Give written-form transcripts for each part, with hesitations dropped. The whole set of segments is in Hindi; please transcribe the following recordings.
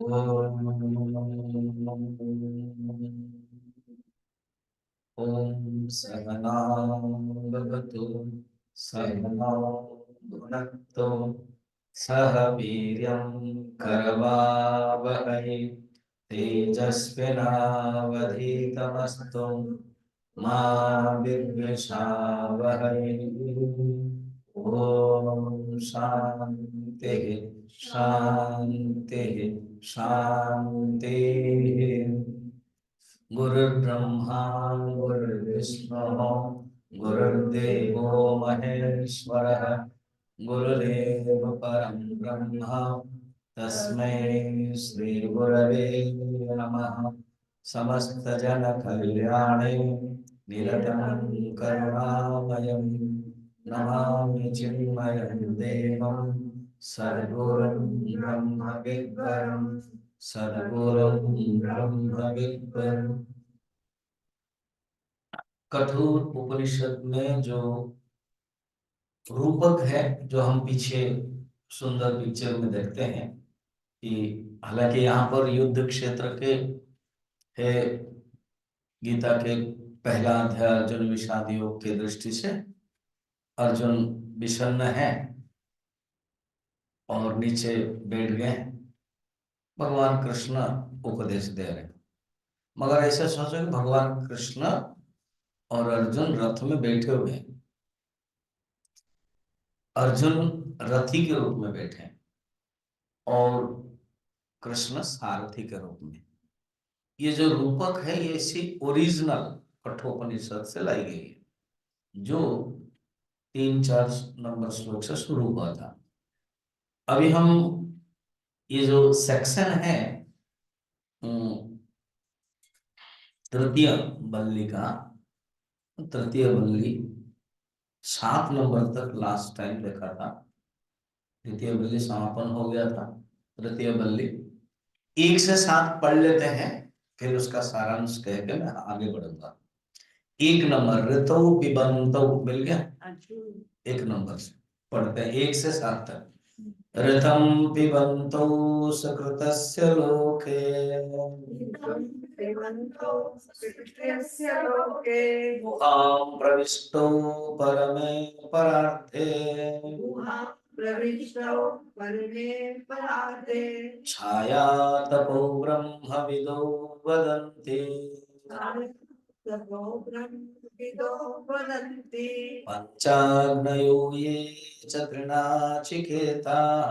ओम सहना भवतु सहनौ भुनक्तु सह वीर्यं करवावहै तेजस्विनावधीतमस्तु मा विद्विषावहै। ओम शांति शांति शांति। गुरुर्ब्रह्मा गुरुर्विष्णु गुरुर्देवो महेश्वरः गुरुरेव परं ब्रह्म तस्मै श्री गुरवे नमः। समस्त जन कल्याणे निरतं करुणामयं नमामि चिन्मयं देवं सद्गुरुं ब्रह्म विद्वरं सद्गुरुं ब्रह्म विद्वरम्। कठोर उपनिषद में जो रूपक है, जो हम पीछे सुंदर पिक्चर में देखते हैं कि हालांकि यहाँ पर युद्ध क्षेत्र के है, गीता के पहला अध्याय अर्जुन विषाद योग की दृष्टि से अर्जुन विषन्न है और नीचे बैठ गए। भगवान कृष्ण उपदेश दे रहे, मगर ऐसा सोचो कि भगवान कृष्ण और अर्जुन रथ में बैठे हुए हैं। अर्जुन रथी के रूप में बैठे हैं और कृष्ण सारथी के रूप में। ये जो रूपक है ये इसी ओरिजिनल कठोपनिषद से लाई गई है, जो 3-4 नंबर श्लोक से शुरू हुआ था। अभी हम ये जो सेक्शन है तृतीय बल्ली का, तृतीय बल्ली 7 नंबर तक लास्ट टाइम देखा था। द्वितीय बल्ली समापन हो गया था। तृतीय बल्ली 1 से 7 पढ़ लेते हैं, फिर उसका सारांश कह के मैं आगे बढ़ूंगा। 1 नंबर ऋतौ पिबन्तौ मिल गया। 1 नंबर से पढ़ते हैं 1 से 7 तक। ऋतं पिबन्तौ सकृतस्य लोके गुहां प्रविष्टौ परमे परार्थे छाया तपो ब्रह्मविदो वदन्ति पंचाग्नयो ये च तृणाचिकेताः।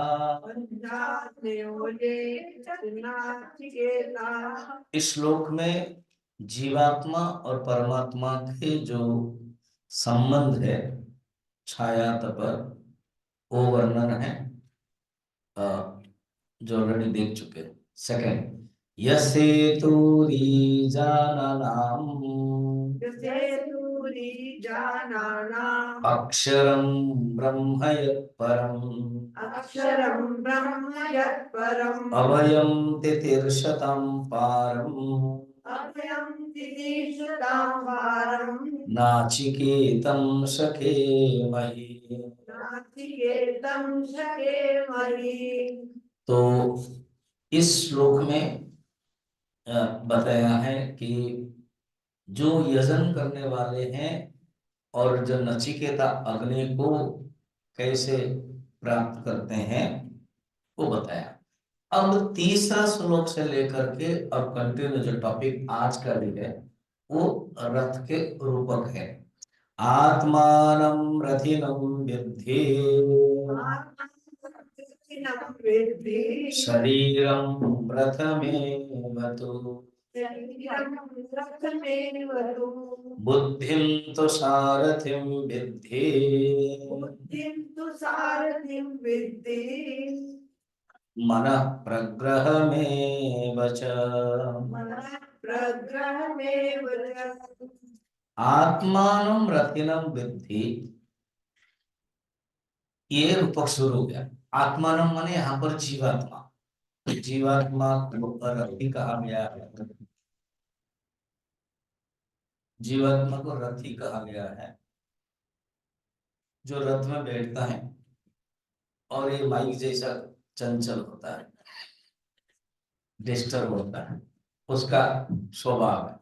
इस श्लोक में जीवात्मा और परमात्मा के जो संबंध है, छाया तप, वो वर्णन है, जो ऑलरेडी देख चुके हैं। सेकंड, अक्षरं ब्रह्म यत्परम् अभयं तितिर्षतां पारम् नाचिकेतं शकेमहि। तो इस श्लोक में बताया है कि जो यजन करने वाले हैं और जो नचिकेता अग्नि को कैसे प्राप्त करते हैं वो बताया। अब तीसरा श्लोक से लेकर के अब कंटिन्यू जो टॉपिक आज का भी है वो रथ के रूपक है। आत्मानं रथिनं विद्धि शरीरं रथमेव तु बुद्धिं तु सारथिं विद्धि मनः प्रग्रहमेव च। आत्मानं रथिनं विद्धि, ये रूपक शुरू हो गया। आत्मानं माने यहाँ पर जीवात्मा, जीवात्मा को रथी कहा गया है। जीवात्मा को रथी कहा गया है, जो रथ में बैठता है और ये माइक जैसा चंचल होता है। डिस्टर्ब होता है, उसका स्वभाव है।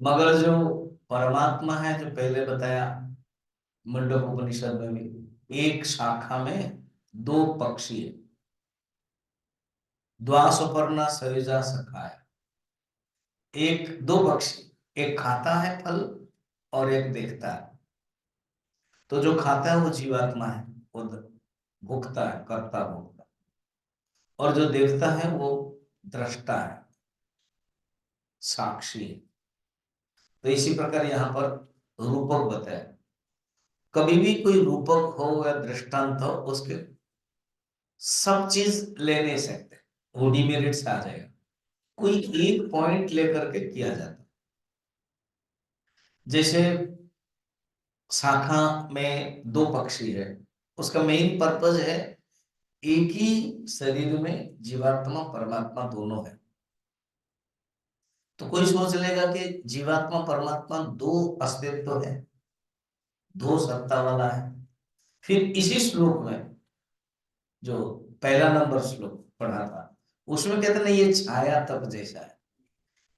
मगर जो परमात्मा है, जो पहले बताया मुंडक उपनिषद में भी, एक शाखा में दो पक्षी है, द्वासुपर्णा सयुजा सखाया। एक दो पक्षी, एक खाता है फल और एक देखता है। तो जो खाता है वो जीवात्मा है, वो भुगता है, कर्ता भुगता। और जो देखता है वो दृष्टा है, साक्षी है। तो इसी प्रकार यहाँ पर रूपक बताया। कभी भी कोई रूपक हो या दृष्टांत हो, उसके सब चीज ले नहीं सकते, वो डिमेरिट से आ जाएगा। कोई एक पॉइंट लेकर के किया जाता। जैसे शाखा में दो पक्षी है, उसका मेन पर्पज है एक ही शरीर में जीवात्मा परमात्मा दोनों है। तो कोई सोच लेगा कि जीवात्मा परमात्मा दो अस्तित्व है, दो सत्ता वाला है। फिर इसी श्लोक में जो पहला नंबर श्लोक पढ़ा था, उसमें कहते नहीं, ये छाया तप जैसा है,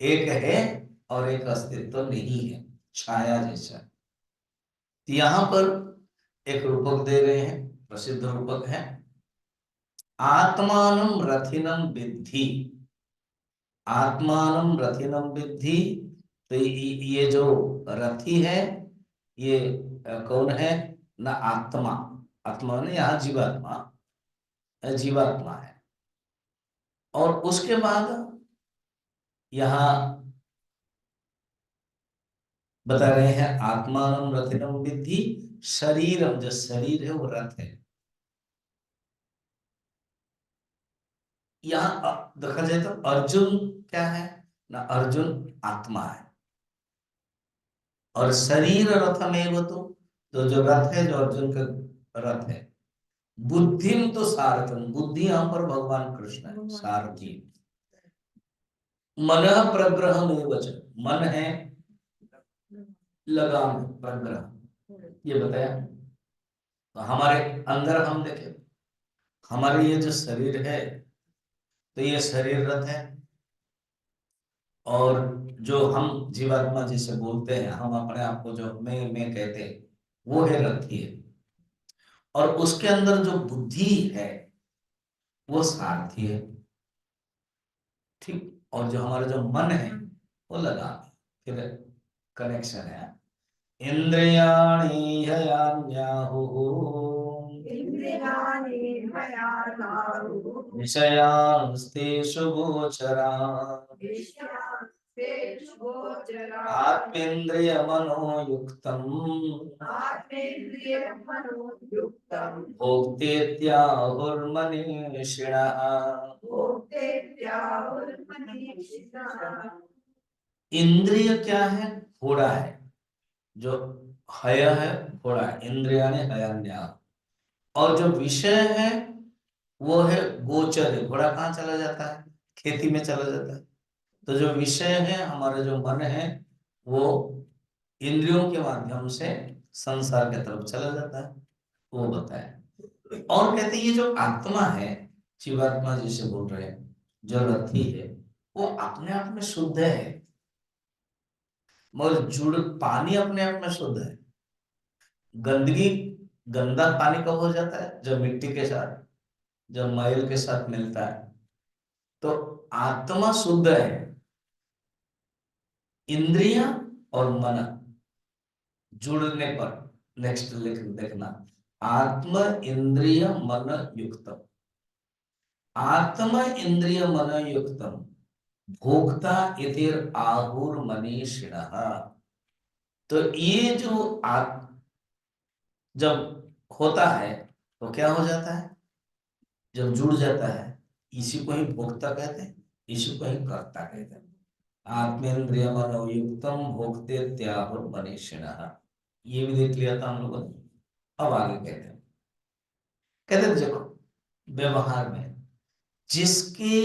एक है और एक अस्तित्व नहीं है, छाया जैसा। तो यहां पर एक रूपक दे रहे हैं, प्रसिद्ध रूपक है, आत्मानं रथिनं विद्धि। आत्मानं रथिनं विद्धि। तो ये जो रथी है, ये कौन है? ना आत्मा, आत्मा ने यहाँ जीवात्मा, जीवात्मा है। और उसके बाद यहाँ बता रहे हैं, आत्मानं रथिनं विद्धि, शरीरम, जो शरीर है वो रथ है। यहाँ देखा जाए तो अर्जुन क्या है ना, अर्जुन आत्मा है। और शरीर रथमेव तो जो रथ है, जो अर्जुन का रथ है। बुद्धिम तो सारथम, बुद्धि यहाँ पर भगवान कृष्ण है, सारथी। मन प्रग्रह मन है लगाम, प्रग्रह ये बताया। तो हमारे अंदर हम देखें, हमारे ये जो शरीर है, तो ये शरीर रथ है। और जो हम जीवात्मा जिसे बोलते हैं, हम अपने आप को जो मैं कहते हैं, वो है रथी है। और उसके अंदर जो बुद्धि है वो सारथी है, ठीक। और जो हमारा जो मन है वो लगाम है। फिर कनेक्शन है, इंद्रियाणि हयान्याहुः विषयांस्तेषु गोचराः आत्मेन्द्रियमनोयुक्तम् भोक्तेत्याहुर्मनीषिणः। इंद्रिय क्या है? घोड़ा है। जो हय है, घोड़ा, इंद्रिया ने हयान्या। और जो विषय है वो है गोचर है। घोड़ा कहाँ चला जाता है? खेती में चला जाता है। तो जो विषय है, हमारा जो मन है, वो इंद्रियों के माध्यम से संसार की तरफ चला जाता है, वो बताया। और कहते हैं ये जो आत्मा है, जीवात्मा जिसे बोल रहे हैं, जो रथी है, वो अपने आप में शुद्ध है। मगर जुड़ पानी अपने आप में शुद्ध है। गंदगी, गंदा पानी कब हो जाता है? जब मिट्टी के साथ, जब मैल के साथ मिलता है। तो आत्मा शुद्ध है। इंद्रिय और मन जुड़ने पर, नेक्स्ट लिख देखना, आत्म इंद्रिय मन युक्तम। आत्म इंद्रिय मन युक्तम भोक्ता इतिर आहुर मनीषिणः। तो ये जो जब होता है तो क्या हो जाता है? जब जुड़ जाता है, इसी को ही भोक्ता कहते हैं, इसी को ही कर्ता कहते हैं। आत्मेन्द्रिय मनोयुक्तम भोक्ते त्याहुर मनीषिणः। ये भी देख लिया था हम लोगों ने। अब आगे कहते हैं देखो, व्यवहार में जिसके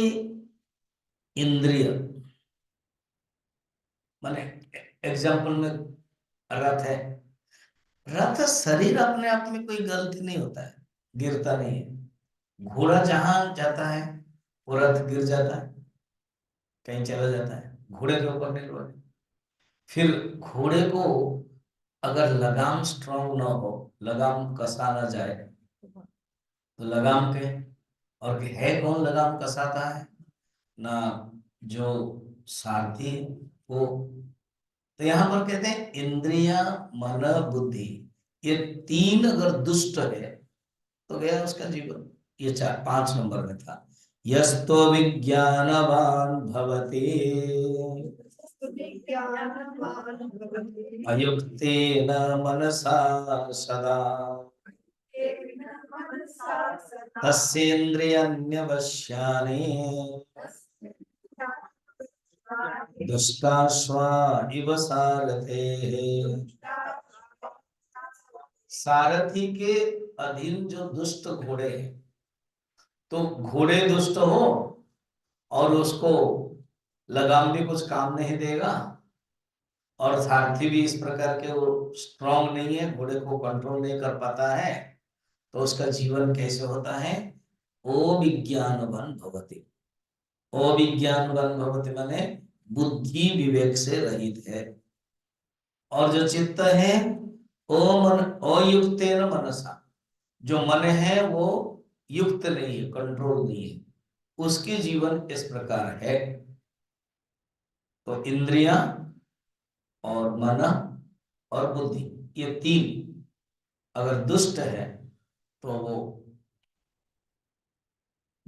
इंद्रिय, माने एग्जाम्पल में रथ है। रथ शरीर अपने आप में कोई गलती नहीं होता है, गिरता नहीं है। घोड़ा जहां जाता है वो रथ गिर जाता है, कहीं चला जाता है, घोड़े के ऊपर निर्भर है। फिर घोड़े को अगर लगाम स्ट्रांग ना हो, लगाम कसा ना जाए, तो लगाम के, और है कौन लगाम कसाता है ना, जो सारथी है वो। तो यहां पर कहते हैं इंद्रिया, मन, बुद्धि, ये तीन अगर दुष्ट है तो गया उसका जीवन। ये 4 5 नंबर में था। यस्तो विज्ञानवान भवति अयुक्तेन मनसा सदा तस्येन्द्रियाण्यवश्यानि दुष्टाश्वा इव सारथेः। सारथी के अधीन जो दुष्ट घोड़े हैं, तो घोड़े दुष्ट हो और उसको लगाम भी कुछ काम नहीं देगा, और सारथी भी इस प्रकार के वो स्ट्रांग नहीं है, घोड़े को कंट्रोल नहीं कर पाता है, तो उसका जीवन कैसे होता है? अविज्ञानवान भवति। अविज्ञानवान भवति माने बुद्धि विवेक से रहित है। और जो चित्त है, अयुक्तेन मनसा, जो मन है वो युक्त नहीं है, कंट्रोल नहीं है, उसके जीवन इस प्रकार है। तो इंद्रिया और मन और बुद्धि, ये तीन अगर दुष्ट है तो वो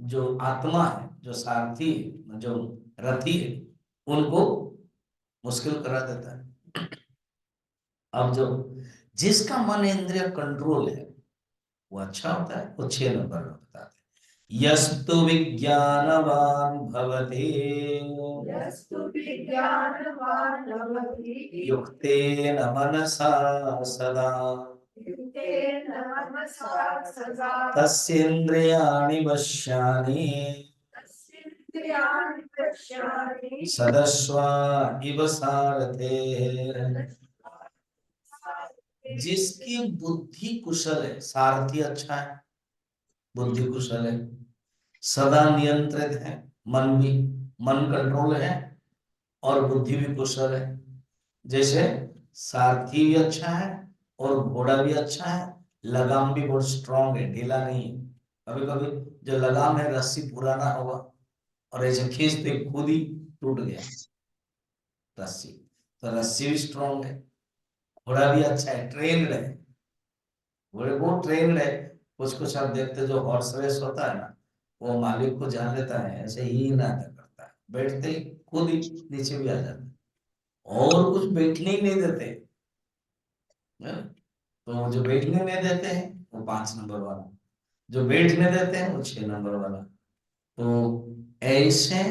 जो आत्मा है, जो सारथी है, जो रथी है, उनको मुश्किल करा देता है। अब जो जिसका मन इंद्रिय कंट्रोल है वो अच्छा होता है। वो 6 नंबर में बताते हैं, यस्तु विज्ञानवान भवति युक्तेन मनसा सदा तस्येन्द्रियाणि वश्यानि सदस्वा इव सारथेः। जिसकी बुद्धि कुशल है, सारथी अच्छा है, बुद्धि कुशल है, सदा नियंत्रित है, मन भी, मन कंट्रोल है और बुद्धि भी कुशल है। जैसे सारथी भी अच्छा है और घोड़ा भी अच्छा है, लगाम भी बहुत स्ट्रांग है, ढीला नहीं है। कभी कभी जो लगाम है रस्सी पुराना होगा और ऐसे खींचते खुद ही टूट गया रस्सी, तो रस्सी भी स्ट्रांग है। घोड़ा भी अच्छा है, ट्रेन्ड है, घोड़े बहुत ट्रेन्ड है। कुछ कुछ आप देखते जो हॉर्स रेस होता है ना, वो मालिक को जान लेता है, ऐसे ही नाटक करता है, बैठते ही खुद ही नीचे भी आ जाता है, और कुछ बैठने ही नहीं देते हैं। तो जो बैठने नहीं देते हैं वो 5 नंबर वाला, जो बैठने देते हैं वो 6 नंबर वाला। तो ऐसे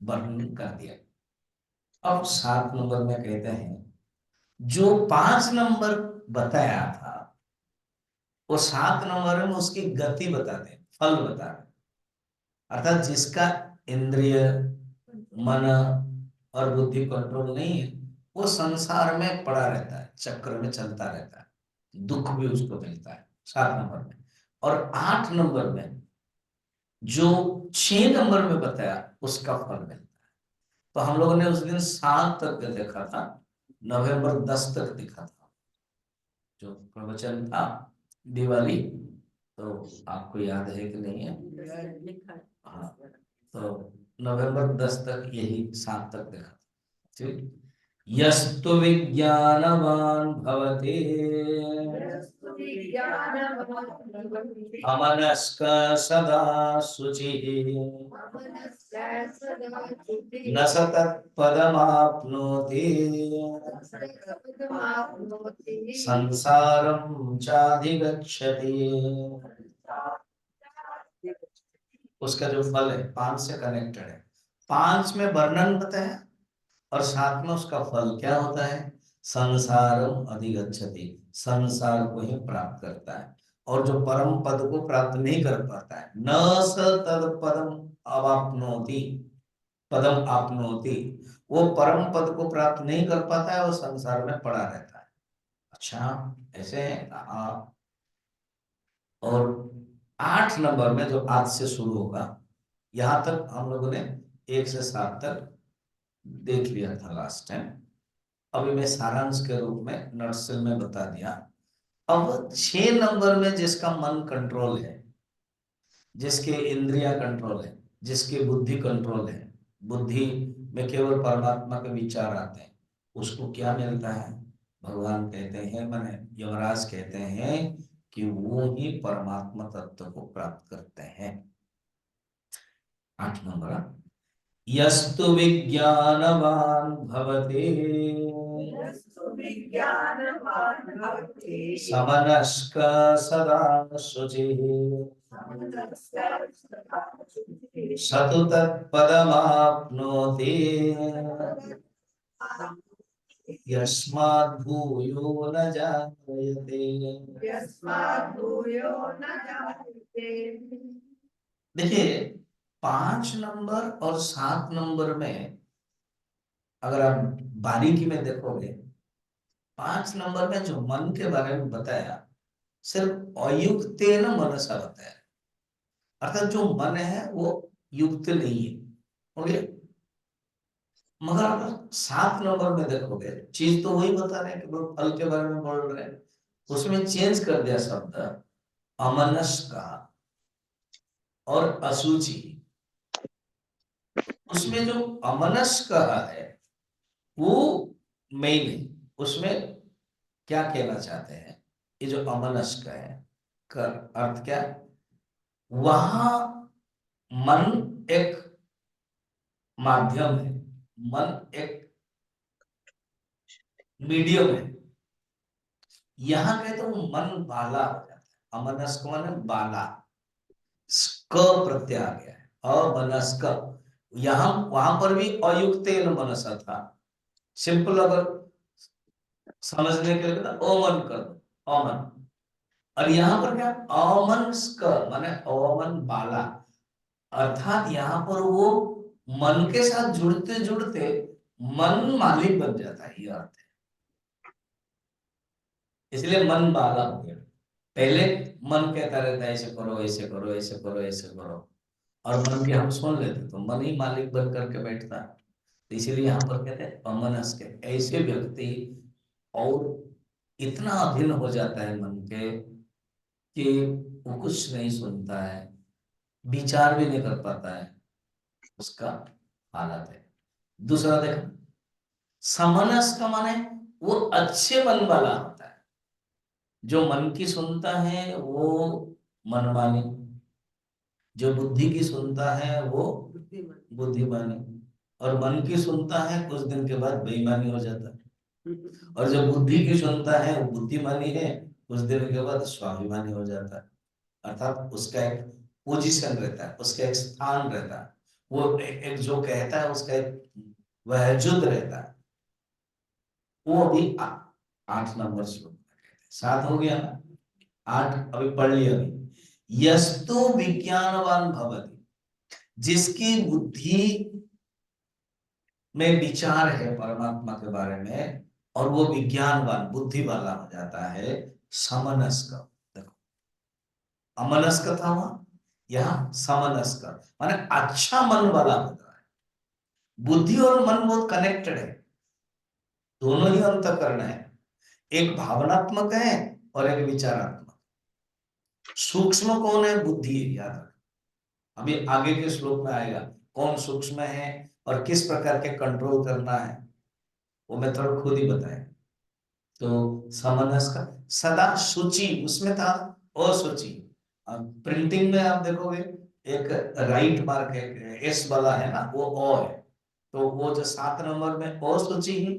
वर्णन कर दिया। अब 7 नंबर में कहते हैं, जो 5 नंबर बताया था वो 7 नंबर में उसकी गति बताते हैं, फल बताते हैं। अर्थात जिसका इंद्रिय, मन और बुद्धि कंट्रोल नहीं है, वो संसार में पड़ा रहता है, चक्र में चलता रहता है, दुख भी उसको मिलता है 7 नंबर में। और 8 नंबर में जो 6 नंबर में बताया उसका फल मिलता है। तो हम लोगों ने उस दिन 7 तक देखा था, नवंबर 10 तक देखा था जो प्रवचन था दिवाली। तो आपको याद है कि नहीं है? हाँ, तो नवंबर 10 तक, यही 7 तक देखा था। ठीक। यस्तु विज्ञानवान भवति अमनस्क सदा शुचिः न स तत्पदमाप्नोति संसारं चाधिगच्छति। उसका जो फल है 5 से कनेक्टेड है। 5 में वर्णन बताया और 7 में उसका फल क्या होता है? संसारम अधिगच्छति, संसार को ही प्राप्त करता है। और जो परम पद को प्राप्त नहीं कर पाता है, न स तद पदम अवाप्नोति, पदम आपनोति, वो परम पद को प्राप्त नहीं कर पाता है, वो संसार में पड़ा रहता है। अच्छा, ऐसे है। और 8 नंबर में जो आज से शुरू होगा, यहां तक हम लोगों ने 1 से 7 तक देख लिया था लास्ट टाइम। अभी मैं सारांश के रूप में नर्सल में बता दिया। अब 6 नंबर में जिसका मन कंट्रोल है, जिसके इंद्रिया कंट्रोल है, जिसकी बुद्धि कंट्रोल है, बुद्धि में केवल परमात्मा के विचार आते हैं, उसको क्या मिलता है? भगवान कहते हैं, माने यमराज कहते हैं कि वो ही परमात्मा तत्व को प्राप्त करते हैं। 8 नंबर, यस्तु विज्ञानवान भवते समनस्क सदा शुचिः सतु तत्पदमाप्नोति यस्माद् भूयो न जायते। देखिए, 5 नंबर और 7 नंबर में अगर आप बारीकी में देखोगे, 5 नंबर में जो मन के बारे में बताया, सिर्फ अयुक्तेन मनसा बताया, अर्थात जो मन है वो युक्त नहीं है। ओके, मगर आप 7 नंबर में देखोगे, चीज तो वही बता रहे हैं कि फल के बारे में बोल रहे हैं, उसमें चेंज कर दिया शब्द, अमनस का और असुचि। उसमें जो अमनस कहा है वो मेन है। उसमें क्या कहना चाहते हैं? ये जो अमनस का है, कर अर्थ क्या है? वहां मन एक माध्यम है, मन एक मीडियम है। यहाँ कहते तो मन बाला हो जाता है। अमनस्क माने बाला, क प्रत्यय आ गया है, अमनस्क। यहाँ वहां पर भी अयुक्तेन मनसा था। सिंपल अगर समझने के लिए अमन कर दो, अमन। और यहाँ पर क्या, अमनस्क माने अमन बाला, अर्थात यहाँ पर वो मन के साथ जुड़ते जुड़ते मन मालिक बन जाता है, ये अर्थ है। इसलिए मन बाला हो गया। पहले मन कहता रहता है ऐसे करो, ऐसे करो, ऐसे करो, ऐसे करो, और मन की हम सुन लेते तो मन ही मालिक बन करके बैठता है। तो इसीलिए यहाँ पर कहते हैं अमनस के, ऐसे व्यक्ति और इतना अधीन हो जाता है मन के कि वो कुछ नहीं सुनता है, विचार भी नहीं कर पाता है, उसका हालत है। दूसरा देखो, समनस का माने वो अच्छे मन वाला होता है। जो मन की सुनता है वो मनमानी, जो बुद्धि की सुनता है वो बुद्धिमानी, और मन की सुनता है कुछ दिन के बाद बेईमानी हो जाता है, और जो बुद्धि की सुनता है वो बुद्धिमानी है, कुछ दिन के बाद स्वाभिमानी हो जाता है। अर्थात उसका एक पोजीशन रहता है, उसका एक स्थान रहता है, वो एक जो कहता है उसका एक वहजुद रहता है। वो अभी 8 नंबर श्लोक में कहते हैं। 7 हो गया ना, 8 अभी पढ़ लिया। अभी यस्तु विज्ञानवान भवति, जिसकी बुद्धि में विचार है परमात्मा के बारे में, और वो विज्ञानवान बुद्धि वाला हो जाता है, समनस्क। देखो, अमनस्क था वहां, यहाँ समनस्क माने अच्छा मन वाला होता है। बुद्धि और मन बहुत कनेक्टेड है, दोनों ही अंतःकरण है। एक भावनात्मक है और एक विचारात्मक। सूक्ष्म कौन है? बुद्धि है, याद रखना। अभी आगे के श्लोक में आएगा कौन सूक्ष्म है और किस प्रकार के कंट्रोल करना है, वो मैं थोड़ा खुद ही बताए। तो समनस का सदा शुचि, उसमें था असुचि। अब प्रिंटिंग में आप देखोगे एक राइट मार्क है, एस वाला है ना, वो ओ है। तो वो जो 7 नंबर में असुचि ही,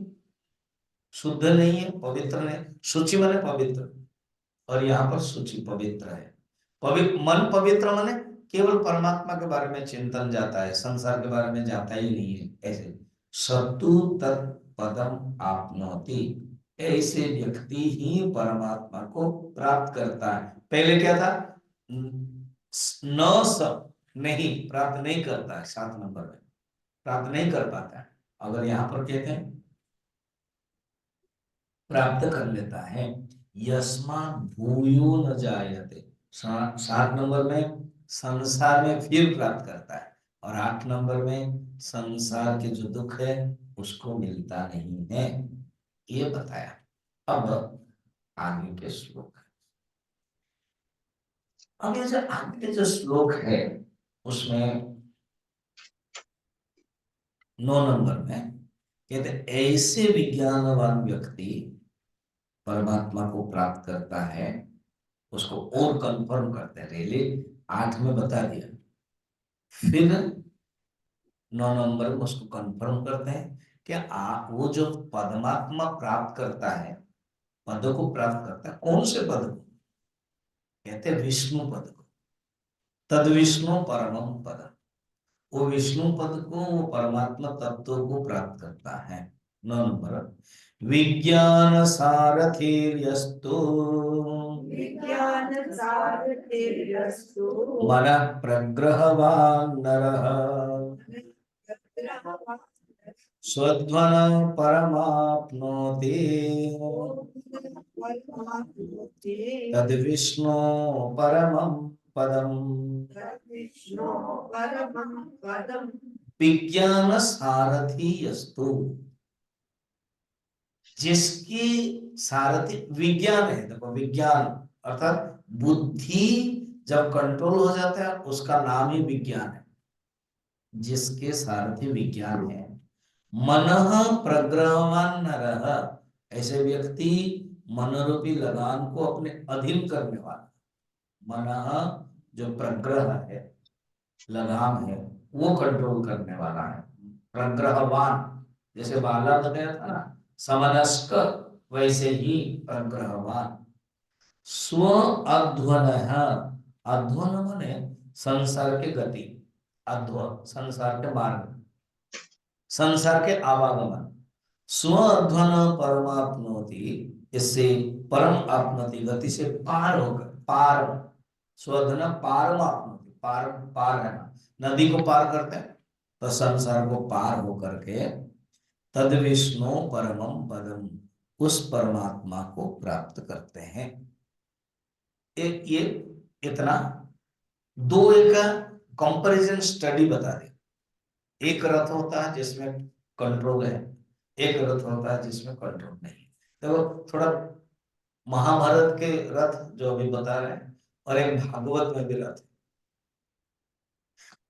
शुद्ध नहीं है, पवित्र नहीं। शुचि माने पवित्र, और यहाँ पर शुचि पवित्र है। पवित्र मन, पवित्र माने केवल परमात्मा के बारे में चिंतन जाता है, संसार के बारे में जाता ही नहीं है। ऐसे सतु तत्पदम आपनोति, ऐसे व्यक्ति ही परमात्मा को प्राप्त करता है। पहले क्या था? न स, नहीं, प्राप्त नहीं करता है। 7 नंबर में प्राप्त नहीं कर पाता है। अगर यहाँ पर कहते हैं प्राप्त कर लेता है, यस्मात् भूयो न जायते। 7 नंबर में संसार में फिर प्राप्त करता है, और 8 नंबर में संसार के जो दुख है उसको मिलता नहीं है, ये बताया। अब आगे के श्लोक, अब ये जो आगे के जो श्लोक है उसमें 9 नंबर में कहते ऐसे विज्ञानवान व्यक्ति परमात्मा को प्राप्त करता है, उसको और कंफर्म करते हैं। रेले 8 में बता दिया, फिर 9 नंबर में उसको कंफर्म करते हैं कि वो जो परमात्मा प्राप्त करता है, पद को प्राप्त करता है, कौन से पद को कहते हैं? विष्णु पद को। तद विष्णु परमम पद, वो विष्णु पद को, वो परमात्मा तत्व को प्राप्त करता है। 9 नंबर, विज्ञान सारथिर्यस्तु विज्ञान सारथिर्यस्तु मन प्रग्रहवान् नरः स्वध्वन परमाप्नोति तद विष्णु परमं पदम्। विज्ञान सारथी यस्तु, जिसकी सारथी विज्ञान है। देखो विज्ञान अर्थात बुद्धि जब कंट्रोल हो जाता है उसका नाम ही विज्ञान है। जिसके सारथी विज्ञान है, मनः प्रग्रहवान नरः, ऐसे व्यक्ति मनोरूपी लगान को अपने अधीन करने वाला। मनः जो प्रग्रह है, लगाम है, वो कंट्रोल करने वाला है। प्रग्रहवान जैसे बाला बताया था ना, समनस्क, वैसे ही प्रग्रहवान। स्व अध्वन, अध्वन माने संसार के गति, अध्व संसार के मार्ग, संसार के आवागमन। स्व अध्वन परमाप्नोति, इससे परम आपनोति, गति से पार होकर, पार स्वधन पारमाप्नोति, पार पार है ना, नदी को पार करते हैं तो संसार को पार होकर के तद विष्णु परमम पदम, उस परमात्मा को प्राप्त करते हैं। ये इतना दो एक कंपैरिजन स्टडी बता दे। एक रथ होता है जिसमें कंट्रोल है, एक रथ होता है जिसमें कंट्रोल नहीं। तो थोड़ा महाभारत के रथ जो अभी बता रहे हैं, और एक भागवत में भी रथ।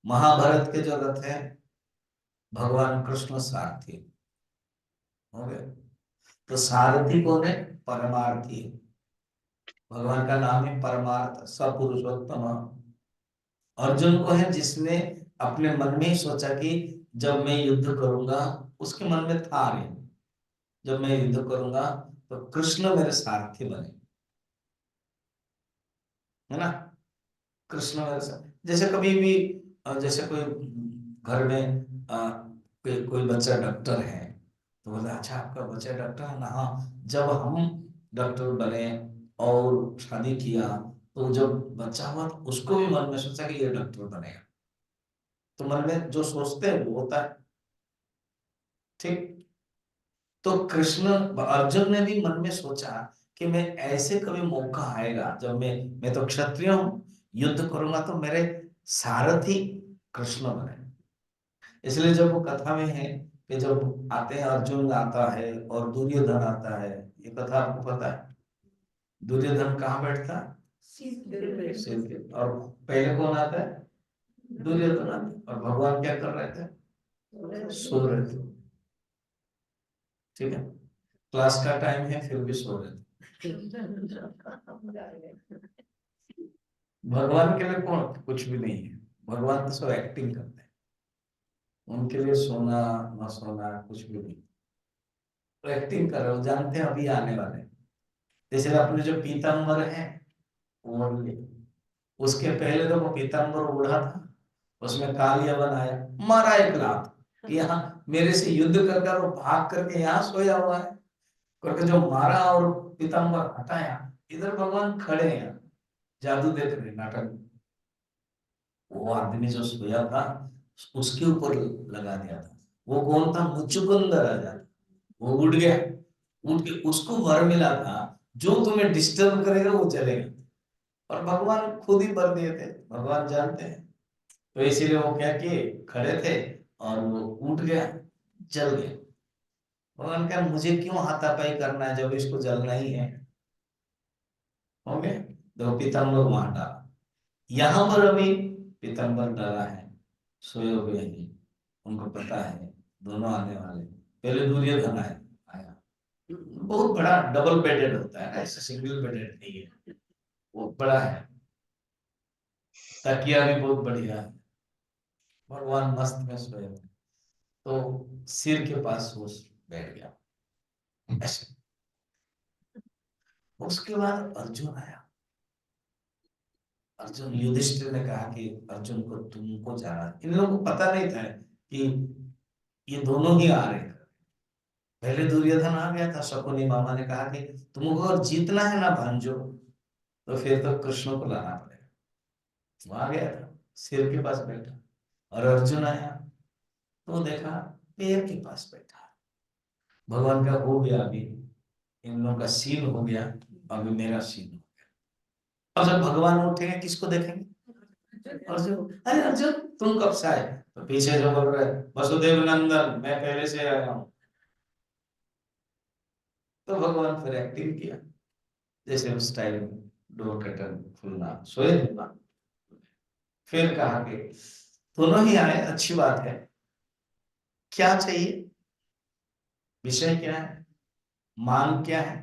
महाभारत के जो रथ है भगवान कृष्ण सारथी हो गए, तो सारथी कौन है? परमार्थी। भगवान का नाम है परमार्थ सपुरुषोत्तम। अर्जुन को है जिसने अपने मन में ही सोचा कि जब मैं युद्ध करूंगा, उसके मन में था नहीं, जब मैं युद्ध करूंगा तो कृष्ण मेरे सारथी बने, है ना। कृष्ण मेरे साथ, जैसे कभी भी जैसे कोई घर में कोई बच्चा डॉक्टर है तो बोलते अच्छा आपका बच्चा डॉक्टर है ना। हाँ, जब हम डॉक्टर बने और शादी किया तो जब बच्चा हुआ तो उसको भी मन में सोचा कि ये डॉक्टर बनेगा, तो मन में जो सोचते हैं वो होता है। ठीक, तो कृष्ण अर्जुन ने भी मन में सोचा कि मैं ऐसे कभी मौका आएगा जब मैं तो क्षत्रिय हूं, युद्ध करूंगा तो मेरे सारथी कृष्ण बने। इसलिए जब वो कथा में है कि जब आते हैं, अर्जुन आता है और दुर्योधन आता है, ये कथा आपको पता है। दुर्योधन कहाँ बैठता है? सिर पे। और पहले कौन आता है? दुर्योधन आता है। और भगवान क्या कर रहे थे? सो रहे थे। ठीक है, क्लास का टाइम है फिर भी सो रहे थे। भगवान के लिए कौन कुछ भी नहीं है, भगवान तो सब एक्टिंग करते हैं, उनके लिए सोना न सोना कुछ भी नहीं, तो एक्टिंग कर रहे हो, जानते हैं अभी आने वाले। जैसे अपने जो पीताम्बर है वो ले, उसके पहले तो वो पीताम्बर ओढ़ा था, उसमें काल यवन आया, मारा एक लात कि यहाँ मेरे से युद्ध कर वो भाग करके यहाँ सोया हुआ है, करके जो मारा और पीताम्बर हटाया, इधर भगवान खड़े हैं, जादू देख रहे नाटक। वो आदमी जो सोया था उसके ऊपर लगा दिया था। वो कौन था? मुचुकुंद राजा। वो उठ गया, उठ के उसको वर मिला था जो तुम्हें डिस्टर्ब करेगा वो चलेगा, और भगवान खुद ही वर दिए थे, भगवान जानते हैं। तो इसीलिए वो क्या किए, खड़े थे और वो उठ गया, जल गया। भगवान कहा मुझे क्यों हाथापाई करना है जब इसको जलना ही है। हो गया, दो पीताम्बर वहां डाला। यहाँ पर अभी पीताम्बर डाला है, सोए हुए हैं, उनको पता है दोनों आने वाले। पहले दुर्योधन आया, बहुत बड़ा डबल बेडेड होता है ना, ऐसे सिंगल बेडेड नहीं है, वो बड़ा है, तकिया भी बहुत बढ़िया है, भगवान मस्त में सोए हुए। तो सिर के पास वो बैठ गया ऐसे। उसके बाद अर्जुन आया। अर्जुन, युधिष्ठिर ने कहा कि अर्जुन को तुमको जाना, इन लोगों को पता नहीं था कि ये दोनों ही आ रहे हैं। पहले दुर्योधन आ गया था, शकुनी मामा ने कहा कि तुमको अगर जीतना है ना भांजो, तो फिर तो कृष्ण को लाना पड़ेगा। वो आ गया था, सिर के पास बैठा। और अर्जुन आया तो देखा पैर के पास बैठा। भगवान का हो गया, अभी इन लोगों का सीन हो गया, अभी मेरा सीन हो गया। और जब भगवान उठेंगे किसको देखेंगे? अर्जुन, अरे अर्जुन तुम कब से आए? तो पीछे जो बोल रहे वसुदेव नंदन, मैं पहले से आया हूँ। तो भगवान फिर एक्टिंग किया, जैसे उस टाइम डोर कटन खुलना, सोए थे ना। फिर कहा कि दोनों ही आए, अच्छी बात है, क्या चाहिए, विषय क्या है, मांग क्या है,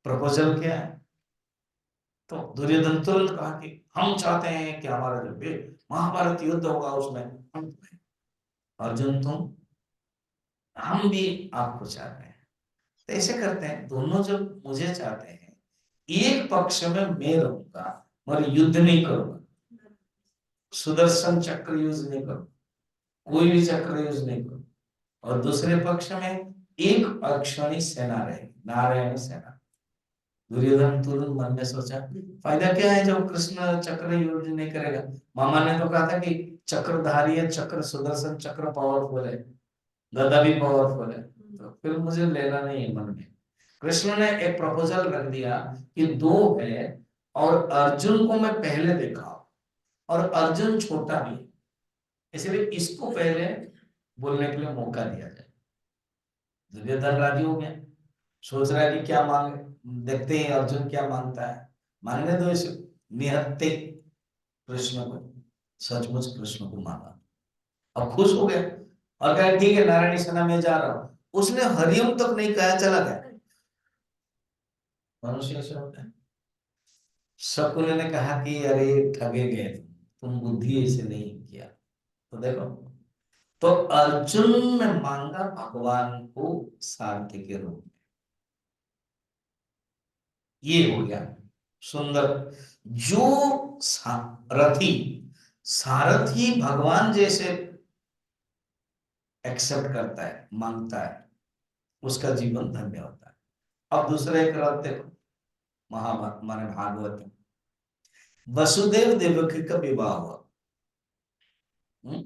प्रपोजल क्या है? तो दुर्योधन तुरंत कहा कि हम चाहते हैं कि हमारा जो भी महाभारत युद्ध होगा उसमें हम, अर्जुन तुम, हम भी आपको चाहते हैं। तो ऐसे करते हैं, दोनों जब मुझे चाहते हैं, एक पक्ष में मैं रहूंगा मगर युद्ध नहीं करूंगा, सुदर्शन चक्र यूज नहीं करूंगा, कोई भी चक्र यूज नहीं करूंगा। और दूसरे पक्ष में एक अक्षौणी सेना रहेगी, नारायणी सेना। दुर्योधन तुरंत मन में सोचा, फायदा क्या है जब कृष्ण चक्र यूज नहीं करेगा? मामा ने तो कहा था कि चक्रधारी है, चक्र सुदर्शन चक्र पावरफुल है, गदा भी पावरफुल है, तो फिर मुझे लेना नहीं है मन में। कृष्ण ने एक प्रपोजल रख दिया कि दो है, और अर्जुन को मैं पहले देखा और अर्जुन छोटा भी है, इसलिए इसको पहले बोलने के लिए मौका दिया जाए। दुर्योधन राजी हो गया, सोच रहा है कि क्या मांगे, देखते हैं अर्जुन क्या मांगता है। मांगने दो इसे, निहत्ते कृष्ण को, सचमुच कृष्ण को मांगा। अब खुश हो गया और कहा ठीक है नारायणी सेना में जा रहा हूं। उसने हरिओम तक नहीं कहा, चला गया। मनुष्य ऐसे होता है। शकुन ने कहा कि अरे ठगे गए तुम बुद्धि ऐसे नहीं किया। तो देखो, तो अर्जुन ने मांगा भगवान को सारथी के रूप में। ये हो गया सुंदर। जो सारथी, सारथी भगवान जैसे एक्सेप्ट करता है, मांगता है, उसका जीवन धन्य होता है। अब दूसरा एक रथ देखो, महाभारत माने भागवत में वसुदेव देवकी का विवाह हुआ। हम्म?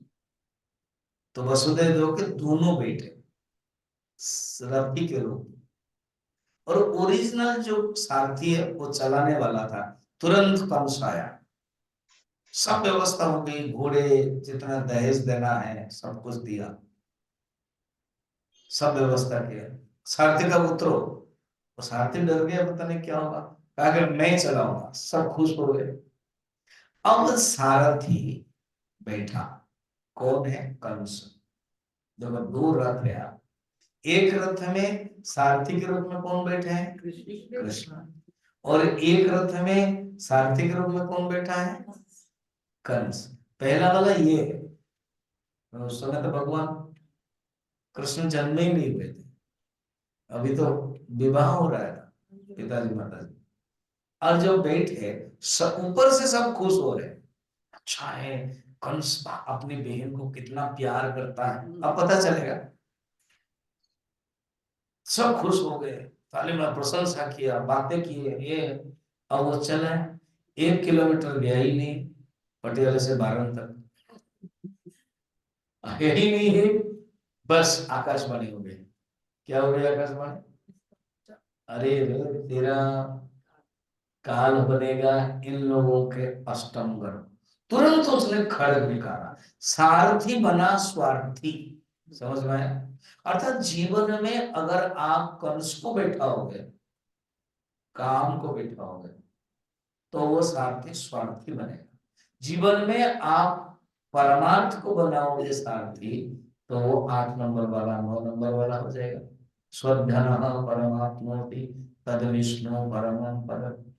तो वसुदेव देव के दोनों बेटे रथी के रूप में। और ओरिजिनल जो सारथी है वो चलाने वाला था, तुरंत कंस आया, सब व्यवस्था हो गई, घोड़े जितना दहेज देना है सब कुछ दिया, सब व्यवस्था किया। सारथी का उतरो, वो सारथी डर गया, पता नहीं क्या होगा, कहा कि मैं चलाऊंगा, सब खुश हो गए। अब सारथी बैठा, कौन है? कंस। देखो दो रथ है, एक रथ में सारथी के रूप में कौन बैठे हैं? कृष्ण। और एक रथ में सारथी के रूप में कौन बैठा है? कंस। पहला वाला ये है, उस समय तो भगवान कृष्ण जन्म ही नहीं हुए थे, अभी तो विवाह हो रहा है पिताजी माताजी। और जो बैठे ऊपर से सब खुश हो रहे, अच्छा है, कंस अपनी बहन को कितना प्यार करता है, अब पता चलेगा। सब खुश हो गए, ताली में प्रशंसा किया, बातें किए ये। अब वो चला, 1 किलोमीटर गया ही नहीं, पटियाला से बारन तक आया ही नहीं है। बस आकाशवाणी हो गई। क्या हो गया आकाशवाणी? अरे रे तेरा काल बनेगा इन लोगों के अष्टम गर्भ, तुरंत उसने खड्ग निकाला, सारथी बना स्वार्थी। समझ में आया? अर्थात जीवन में अगर आप कंस को बैठाओगे, काम को बैठाओगे, तो वो सारथी स्वार्थी बनेगा। जीवन में आप परमार्थ को बनाओगे सारथी, तो वो 8 नंबर वाला 9 नंबर वाला हो जाएगा। स्वधन परमात्मोति तद विष्णु परमं पदम्।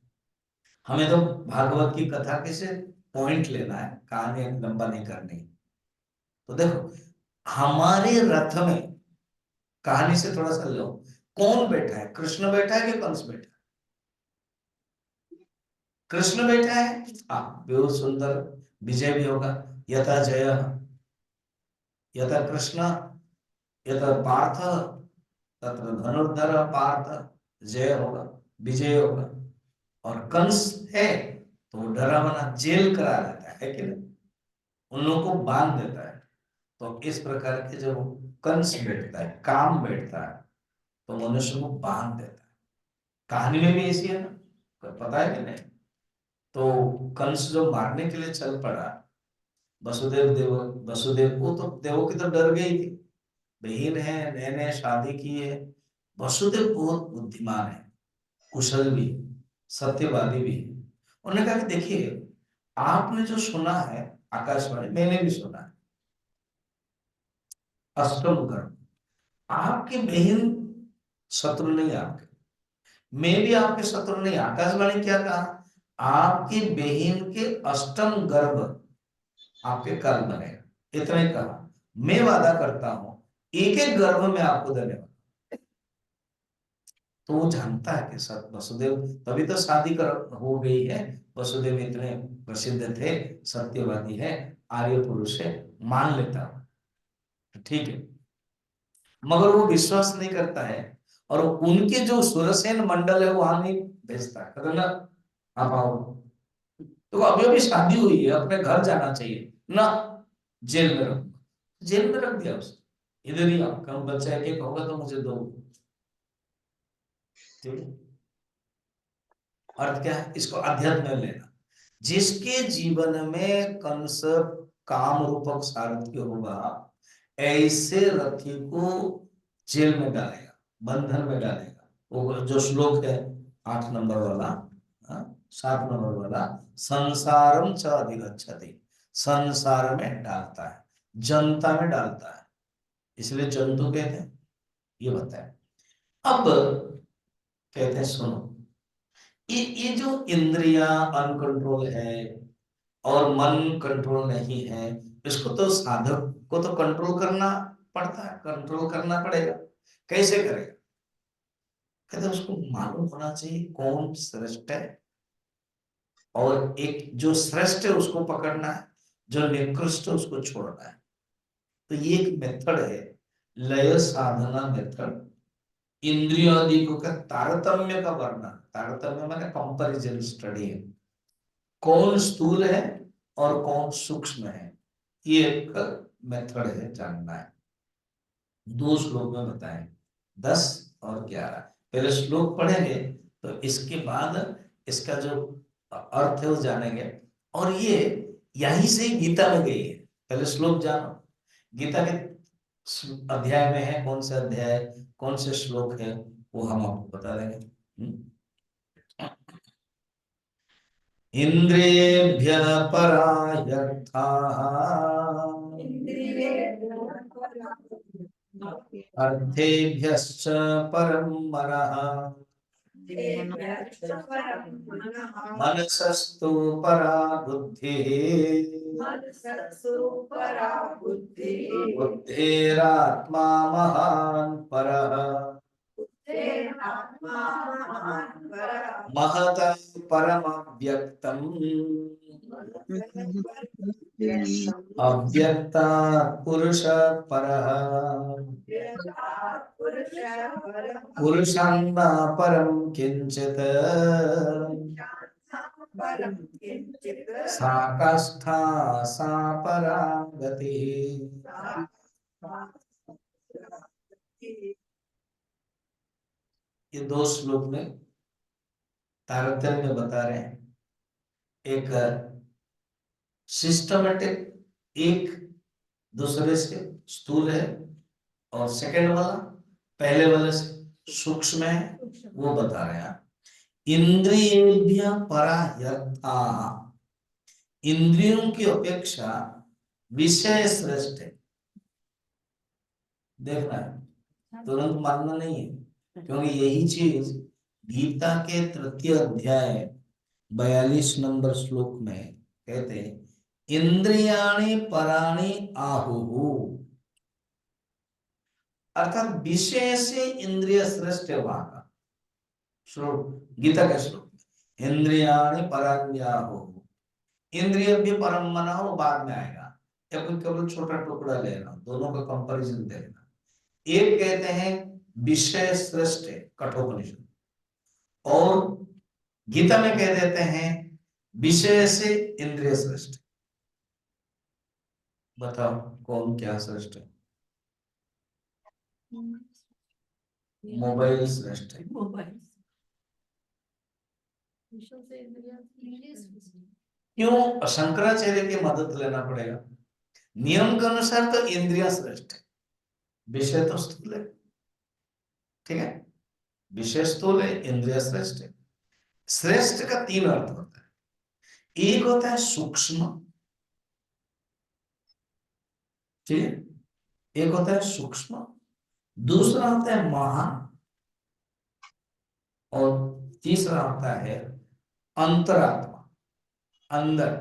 हमें तो भागवत की कथा के से पॉइंट लेना है, कहानी लंबा नहीं करनी। तो देखो, हमारे रथ में कहानी से थोड़ा सा लो, कौन बैठा है? कृष्ण बैठा है कि कंस बैठा है? कृष्ण बैठा है। हाँ, बहुत सुंदर, विजय भी होगा। यथा जय, यथा कृष्ण, यथा पार्थ, तत्र धनुर्धर पार्थ, जय होगा, विजय होगा। और कंस है तो वो डरावना, जेल करा देता है कि नहीं, उन लोगों को बांध देता है। तो इस प्रकार के जब कंस बैठता है, काम बैठता है, तो मनुष्य को बांध देता है। कहानी में भी ऐसी है ना, पता है कि नहीं? तो कंस जो मारने के लिए चल पड़ा, वसुदेव को तो देवकी तो डर गई थी, बहन है, नए नए शादी की है। वसुदेव बहुत बुद्धिमान है, कुशल भी, सत्यवादी भी है। उन्होंने कहा कि देखिए, आपने जो सुना है आकाशवाणी, मैंने भी सुना है, अष्टम कर्म, आपकी बहन शत्रु नहीं है आपके, मैं भी आपके शत्रु नहीं। आकाशवाणी क्या कहा? आपकी बहन के अष्टम गर्भ आपके कल बनेगा, इतना ही कहा। मैं वादा करता हूं एक एक गर्भ में आपको देने वाला। तो वो जानता है कि सर वसुदेव, तभी तो शादी कर हो गई है। वसुदेव इतने प्रसिद्ध थे, सत्यवादी है, आर्य पुरुष है, मान लेता हूं, ठीक है। मगर वो विश्वास नहीं करता है, और उनके जो सुरसेन मंडल है वहां नहीं भेजता, कहता ना आप आओ। तो अभी अभी शादी हुई है, अपने घर जाना चाहिए ना, जेल में रखो। जेल में रख दिया उसने, इधर ही आओ, कम बच्चा एक एक होगा तो मुझे दो। ठीक है। अर्थ क्या है इसको अध्यात्म में लेना? जिसके जीवन में कंस काम रूपक सारथी होगा, ऐसे रथी को जेल में डालेगा, बंधन में डालेगा। वो जो श्लोक है 8 नंबर वाला, 7 नंबर वाला, संसारम च अधिगच्छति, संसार में डालता है, जनता में डालता है, इसलिए जंतु कहते हैं। ये बताए। अब कहते हैं सुनो, ये जो इंद्रियां अनकंट्रोल है और मन कंट्रोल नहीं है, इसको तो साधक को तो कंट्रोल करना पड़ता है, कंट्रोल करना पड़ेगा। कैसे करेगा? कहते हैं उसको मालूम होना चाहिए कौन श्रेष्ठ है, और एक जो श्रेष्ठ है उसको पकड़ना है, जो निकृष्ट है उसको छोड़ना है। तो ये एक मेथड है, लय साधना मेथड। इंद्रियादि का तारतम्य का वर्णन, तारतम्य माने कंपैरिजन स्टडी है, कौन स्थूल है और कौन सूक्ष्म है, ये एक मेथड है, जानना है। 2 श्लोक में बताएं, 10 और 11। पहले श्लोक पढ़ेंगे तो इसके बाद इसका जो अर्थ है वो जानेंगे। और ये यहीं से ही गीता में गई है। पहले श्लोक जानो, गीता के अध्याय में है, कौन से अध्याय, कौन से श्लोक है, वो हम आपको बता देंगे। इंद्रियेभ्य परा यर्थाः अर्थेभ्यश्च परं मनः मनसस्तु परा बुद्धिः बुद्धेरात्मा महान् परः महतः परमव्यक्तम् अव्यक्तात् पुरुषः परः पुरुषं न परं किंचित् सा काष्ठा सा परा गतिः। ये 2 श्लोक में तारतम्य बता रहे हैं। एक सिस्टमेटिक एक दूसरे से स्थूल है, और सेकंड वाला पहले वाले से सूक्ष्म है, वो बता रहे हैं। इंद्रियेभ्य परा यथा, इंद्रियों की अपेक्षा विषय श्रेष्ठ है। देखना है, तुरंत मानना नहीं है, क्योंकि यही चीज गीता के तृतीय अध्याय 42 नंबर श्लोक में कहते हैं, इंद्रियाणि पराणि आहुहु, अर्थात विषय से इंद्रिय श्रेष्ठ है। वहां का श्लोक, गीता के श्लोक में इंद्रियाणि पराण्याहुहु, इंद्रिय भी परम मना, वो बाद में आएगा, या कोई केवल छोटा टुकड़ा लेना, दोनों का कंपैरिजन देखना। एक कहते हैं विषय श्रेष्ठ है कठोपनिषद, और गीता में कह देते हैं विषय से इंद्रिय श्रेष्ठ। बताओ कौन क्या श्रेष्ठ है? मोबाइल श्रेष्ठ है। क्यों? शंकराचार्य की मदद लेना पड़ेगा। नियम के अनुसार तो इंद्रिया श्रेष्ठ है, विषय तो स्थूल है। ठीक है, विषय स्थूल है, इंद्रिय श्रेष्ठ है। श्रेष्ठ का तीन अर्थ होता है, एक होता है सूक्ष्म, ठीक है, एक होता है सूक्ष्म, दूसरा होता है महान, और तीसरा होता है अंतरात्मा, अंदर।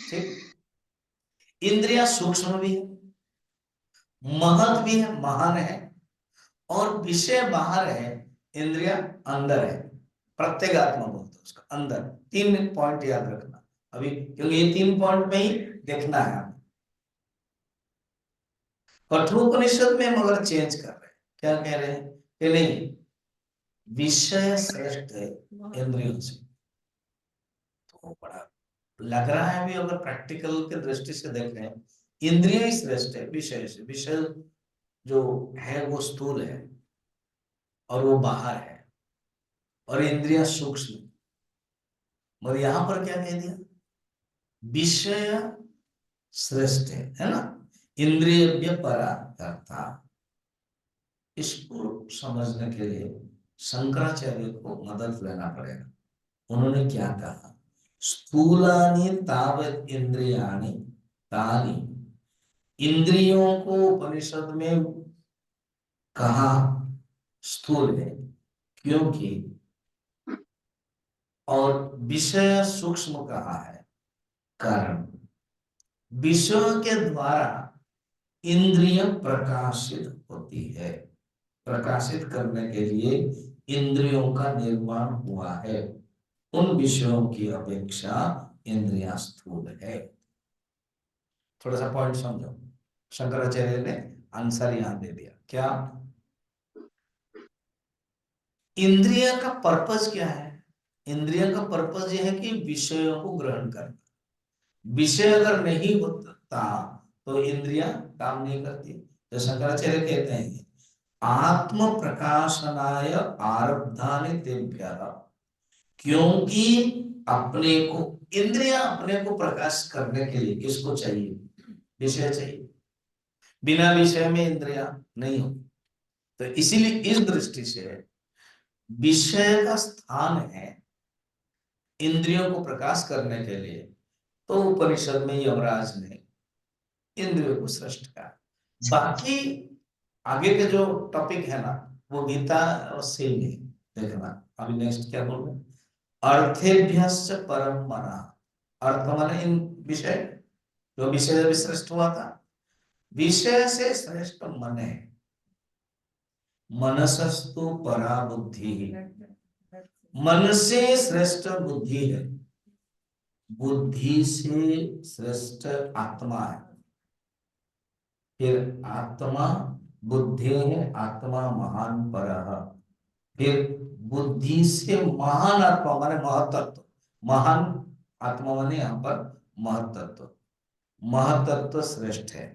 ठीक, इंद्रिया सूक्ष्म भी है, महत भी है, महान है, और विषय बाहर है, इंद्रिया अंदर है। प्रत्येगात्मा बोलते हैं उसका, अंदर। तीन पॉइंट याद रखना अभी, क्योंकि ये तीन पॉइंट में ही देखना है हमें। कठोपनिषद में हम अगर चेंज कर रहे हैं, क्या कह रहे हैं कि नहीं, विषय श्रेष्ठ है इंद्रियों से, तो बड़ा लग रहा है अभी, अगर प्रैक्टिकल के दृष्टि से देख रहे हैं, इंद्रिय ही श्रेष्ठ है विषय से। विषय जो है वो स्थूल है और वो बाहर है, और इंद्रिया सूक्ष्म। मगर यहां पर क्या कह दिया, विषय श्रेष्ठ है ना, इंद्रिय परा करता। इसको समझने के लिए शंकराचार्य को मदद लेना पड़ेगा। उन्होंने क्या कहा, स्थूलानि तावत् इंद्रियाणि तानि, इंद्रियों को उपनिषद में कहा स्थूल है, क्योंकि, और विषय सूक्ष्म कहा है, कारण विषयों के द्वारा इंद्रिय प्रकाशित होती है, प्रकाशित करने के लिए इंद्रियों का निर्माण हुआ है। उन विषयों की अपेक्षा इंद्रियां स्थूल है। थोड़ा सा पॉइंट समझो, शंकराचार्य ने आंसर यहां दे दिया। क्या इंद्रिय का पर्पस क्या है? इंद्रिय का पर्पस यह है कि विषयों को ग्रहण करना। विषय अगर नहीं होता तो इंद्रियां काम नहीं करती। तो शंकराचार्य कहते हैं, आत्म प्रकाशनाय आरब्धानि तेभ्यः, क्योंकि अपने को, इंद्रियां अपने को प्रकाश करने के लिए किसको चाहिए? विषय चाहिए। बिना विषय में इंद्रियां नहीं हो। तो इसीलिए इस दृष्टि से विषय का स्थान है इंद्रियों को प्रकाश करने के लिए। तो उपनिषद में यमराज ने इंद्रियों को श्रेष्ठ कहा। बाकी आगे के जो टॉपिक है ना, वो गीता से ही है। देखना अभी नेक्स्ट क्या बोल रहे हैं, अर्थेभ्यश्च परम मना। अर्थ माने इन विषय, जो विषय भी श्रेष्ठ हुआ था, विषय से श्रेष्ठ मन है। मनसस्तु परा बुद्धि, मन से श्रेष्ठ बुद्धि है, बुद्धि से श्रेष्ठ आत्मा है, फिर आत्मा बुद्धि है, आत्मा महान परः, फिर बुद्धि से महान आत्मा माने महतत्व, महान आत्मा माने यहाँ पर महतत्व, महतत्व श्रेष्ठ है।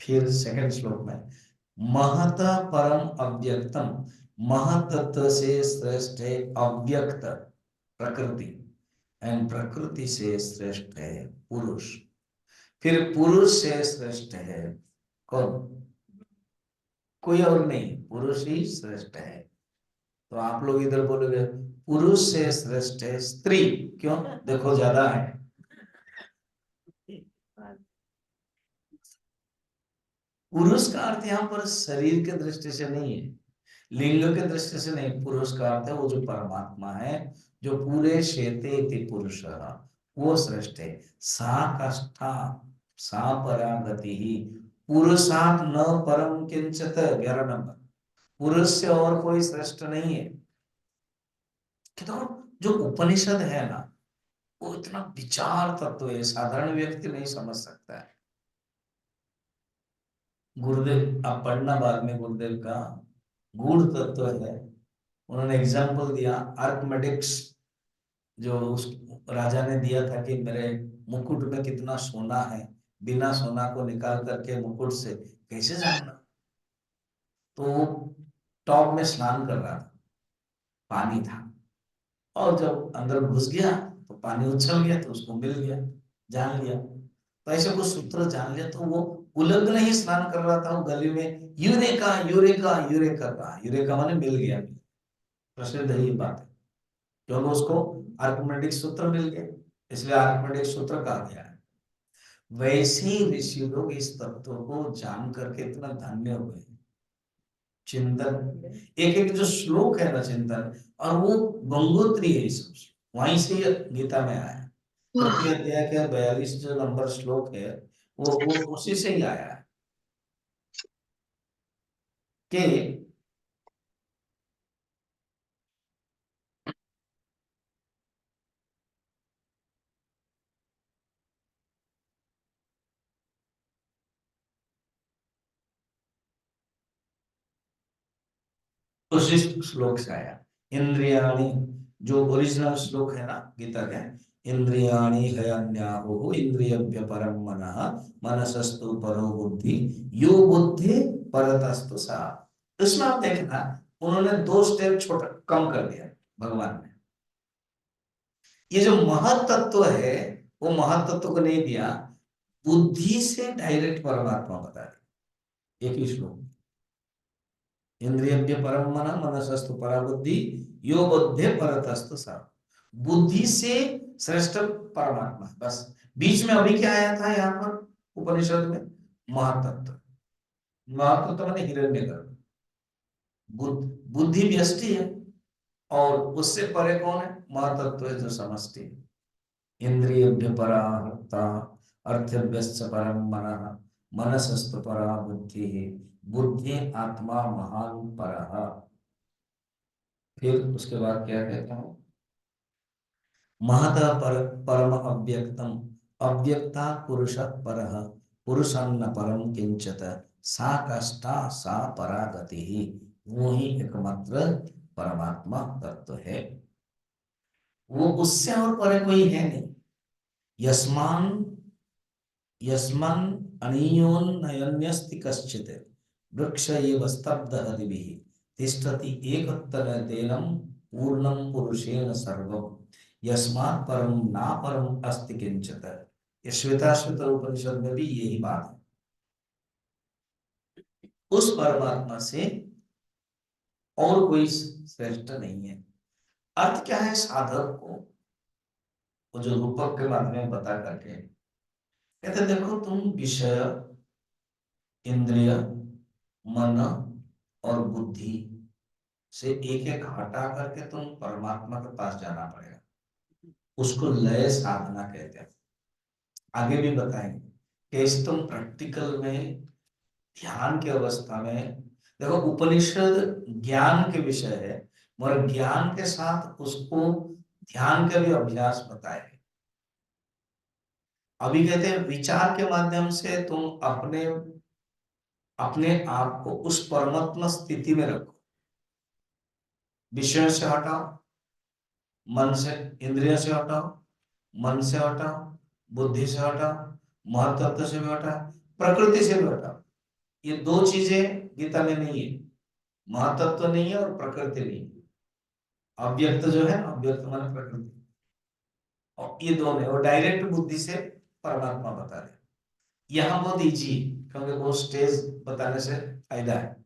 फिर सेकंड श्लोक में महत परम अव्यक्तम, महतत्व से श्रेष्ठ है अव्यक्त प्रकृति। एंड प्रकृति से श्रेष्ठ है पुरुष। फिर पुरुष से श्रेष्ठ है कौन? कोई और नहीं, पुरुष ही श्रेष्ठ है। तो आप लोग इधर बोलोगे पुरुष से श्रेष्ठ है स्त्री, क्यों? देखो ज्यादा है। पुरुष का अर्थ यहाँ पर शरीर के दृष्टि से नहीं है, लिंग के दृष्टि से नहीं। पुरुष का अर्थ है वो जो परमात्मा है, जो पूरे शेते इति पुरुष, वो श्रेष्ठ है। सा काष्ठा सा परागति ही पुरुषात् न परम किंचित। 11 नंबर, पुरुष से और कोई श्रेष्ठ नहीं है। तो जो उपनिषद है ना, वो इतना विचार तत्व है, साधारण व्यक्ति नहीं समझ सकता है। गुरुदेव आप पढ़ना बाद में, गुरुदेव का गूढ़ तत्व है। उन्होंने एग्जाम्पल दिया आर्कमेडिक्स, जो उस राजा ने दिया था कि मेरे मुकुट में कितना सोना है, बिना सोना को निकाल करके मुकुट से कैसे जानना? तो वो टॉप में स्नान कर रहा था, पानी था, और जब अंदर घुस गया तो पानी उछल गया, तो उसको मिल गया, जान लिया। तो ऐसे कुछ सूत्र जान लिया, तो वो उलग्न ही स्नान कर रहा था, वो गली में यूरेका यूरेका यूरेका का, यूरेका माने मिल गया। प्रसिद्ध है ये बात है, क्योंकि उसको आर्किमेडिक सूत्र मिल गया, इसलिए आर्किमेडिक सूत्र कहा गया है। वैसे ही ऋषि लोग इस तत्व को जान करके इतना धन्य हुए। चिंतन, एक एक जो श्लोक है ना चिंतन, और वो गंगोत्री है, सब वहीं से ये गीता में आया है। तृतीय अध्याय के 42 जो नंबर श्लोक है, वो उसी से ही आया है कि उसी श्लोक से आया। इंद्रियाणि, जो ओरिजिनल श्लोक है ना गीता का, इंद्रियाणि हयन्याहुः इंद्रियभ्य परम मनः मनसस्तु परो बुद्धि यो बुद्धि परतस्तु सा। इसमें आप देखना, उन्होंने 2 स्टेप छोटा कम कर दिया भगवान ने। ये जो महत्त्व है, वो महत्त्व को नहीं दिया, बुद्धि से डायरेक्ट परमात्मा बता दिया एक ही श्लोक। इंद्रियभ्य परम मन मनसस्तु परा बुद्धि यो बुद्धि परतस्तु सा। बुद्धि से श्रेष्ठ परमात्मा, बस। बीच में अभी क्या आया था यहाँ पर उपनिषद में? महातत्व। महातत्व माने हिरण्यगर्भ। बुद्धि व्यष्टि है, और उससे परे कौन है? महातत्व है जो समष्टि है। इंद्रियभ्य परा हर्ता अर्थभ्यश्च परम मनः मनसस्तु परा बुद्धि बुद्धि आत्मा महान परः। फिर उसके बाद क्या कहता हूँ? महतः परम अव्यक्तम अव्यक्ता पुरुष परः पुरुषन्न परम किंचित सा कष्टा सा परागति ही। वो ही एकमात्र परमात्मा तत्व है, वो उससे और परे कोई है नहीं। यस्मान यस्मन् अनीयोन्नयन्यस्ति कश्चित् वृक्ष एव स्तब्धः दिभिः तिष्ठति एकत्तरतेनं पूर्णं पुरुषेण सर्वम् यस्मात् परं नापरम् अस्ति किंचित्। ये श्वेताश्वतर उपनिषद में भी यही बात है। उस परमात्मा से और कोई श्रेष्ठ नहीं है। अर्थ क्या है? साधक को वो जो रूपक के माध्यम में बता करके कहते देखो, तुम विषय, इंद्रिय, मन और बुद्धि से एक एक हटा करके तुम परमात्मा के पास जाना पड़ेगा। उसको लय साधना कहते हैं। आगे भी बताएंगे कैसे तुम प्रैक्टिकल में ध्यान की अवस्था में देखो। उपनिषद ज्ञान के विषय है, मगर ज्ञान के साथ उसको ध्यान का भी अभ्यास बताए। अभी कहते हैं विचार के माध्यम से तुम अपने अपने आप को उस परमात्मा स्थिति में रखो। विषयों से हटाओ, मन से, इंद्रियों से हटाओ, मन से हटाओ, बुद्धि से हटाओ, महत्त्व से भी हटाओ, प्रकृति से भी हटाओ। ये 2 चीजें गीता में नहीं है, महत्त्व नहीं है और प्रकृति नहीं है। अव्यक्त जो है, अव्यक्त माने प्रकृति। और ये दोनों है, वो डायरेक्ट बुद्धि से परमात्मा बता रहे। यहाँ बहुत इजी, क्योंकि वो स्टेज बताने से फायदा है।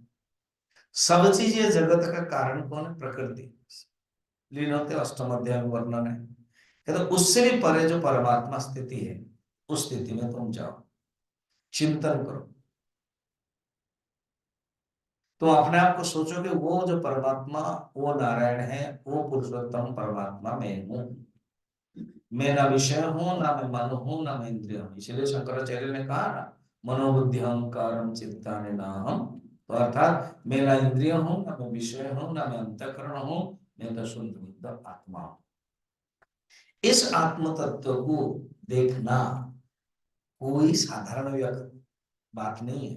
सब चीज ये जगत का कारण कौन है? प्रकृति। लीन होते अष्टम अध्याय में वर्णन है, कहते उससे भी परे जो परमात्मा स्थिति है, उस स्थिति में तुम जाओ, चिंतन करो। तो अपने आप को सोचो कि वो जो परमात्मा, वो नारायण है, वो पुरुषोत्तम परमात्मा में हूं। मैं ना विषय हूं, ना मैं मन हूं, ना मैं इंद्रिय हूं। इसलिए शंकराचार्य ने कहा ना, मनोबुद्धि अहंकारम चित्तानि नाहम। तो अर्थात मैं ना इंद्रिय हूं, ना मैं विषय हूं, ना मैं अंतःकरण हूं, मैं तो शुद्ध बुद्ध आत्मा हूं। इस आत्म तत्व को देखना कोई साधारण व्यक्ति बात नहीं है,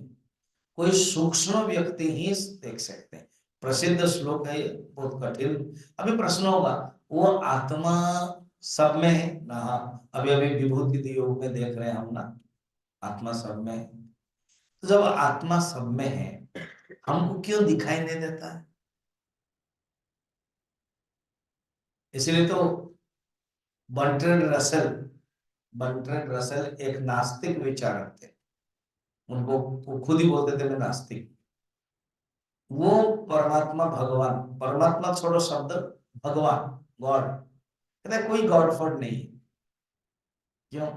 कोई सूक्ष्म व्यक्ति ही देख सकते हैं। प्रसिद्ध श्लोक है ये, बहुत कठिन। अभी प्रश्न होगा, वो आत्मा सब में है ना? अभी अभी विभूति योग में देख रहे हैं हम ना, आत्मा सब में है। तो जब आत्मा सब में है, हमको क्यों दिखाई नहीं देता है? इसलिए तो बर्ट्रैंड रसल, बर्ट्रैंड रसल एक नास्तिक विचारक थे। उनको वो खुद ही बोलते थे मैं नास्तिक। वो परमात्मा भगवान, परमात्मा छोड़ो शब्द, भगवान गॉड, कहते हैं कोई गॉड फॉड नहीं है। क्यों?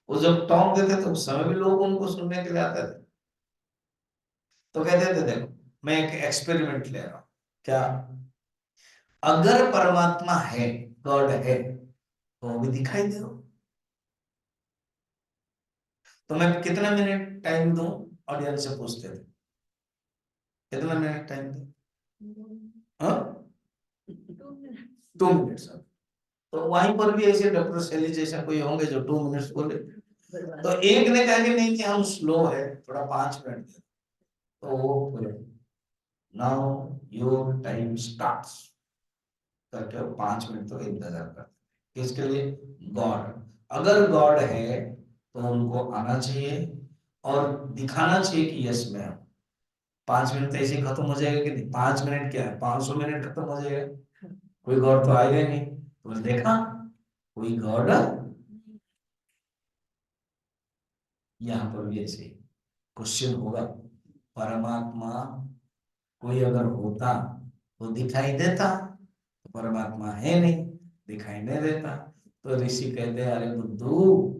वो जब टॉक देते थे उस समय भी लोग उनको सुनने के लिए आते थे। तो कहते थे देखो, मैं एक एक्सपेरिमेंट ले रहा हूं, क्या? अगर परमात्मा है, गॉड है, तो वो भी दिखाई दे रहा। तो मैं कितना मिनट टाइम दूं? ऑडियंस से पूछते थे, कितना मिनट टाइम दूं? हाँ, 2 मिनट। तो वहीं पर भी ऐसे डॉक्टर शैली जैसा कोई होंगे जो 2 मिनट बोले। तो एक ने कहा कि नहीं कि हम स्लो है, थोड़ा 5 मिनट दे। तो वो बोले नाउ योर टाइम स्टार्ट्स करके 5 मिनट तो इंतजार करते। किसके लिए? गॉड। अगर गॉड है तो उनको आना चाहिए और दिखाना चाहिए कि यस मैं हूं। 5 मिनट तो ऐसे ही खत्म हो जाएगा कि नहीं? 5 मिनट क्या है, 500 मिनट खत्म हो जाएगा। कोई गॉड तो आएगा ही नहीं। तो देखा, कोई गॉड। यहाँ पर भी ऐसे क्वेश्चन होगा, परमात्मा कोई अगर होता तो दिखाई देता, तो परमात्मा है नहीं, दिखाई नहीं देता। तो ऋषि कहते हैं, अरे बुद्धू,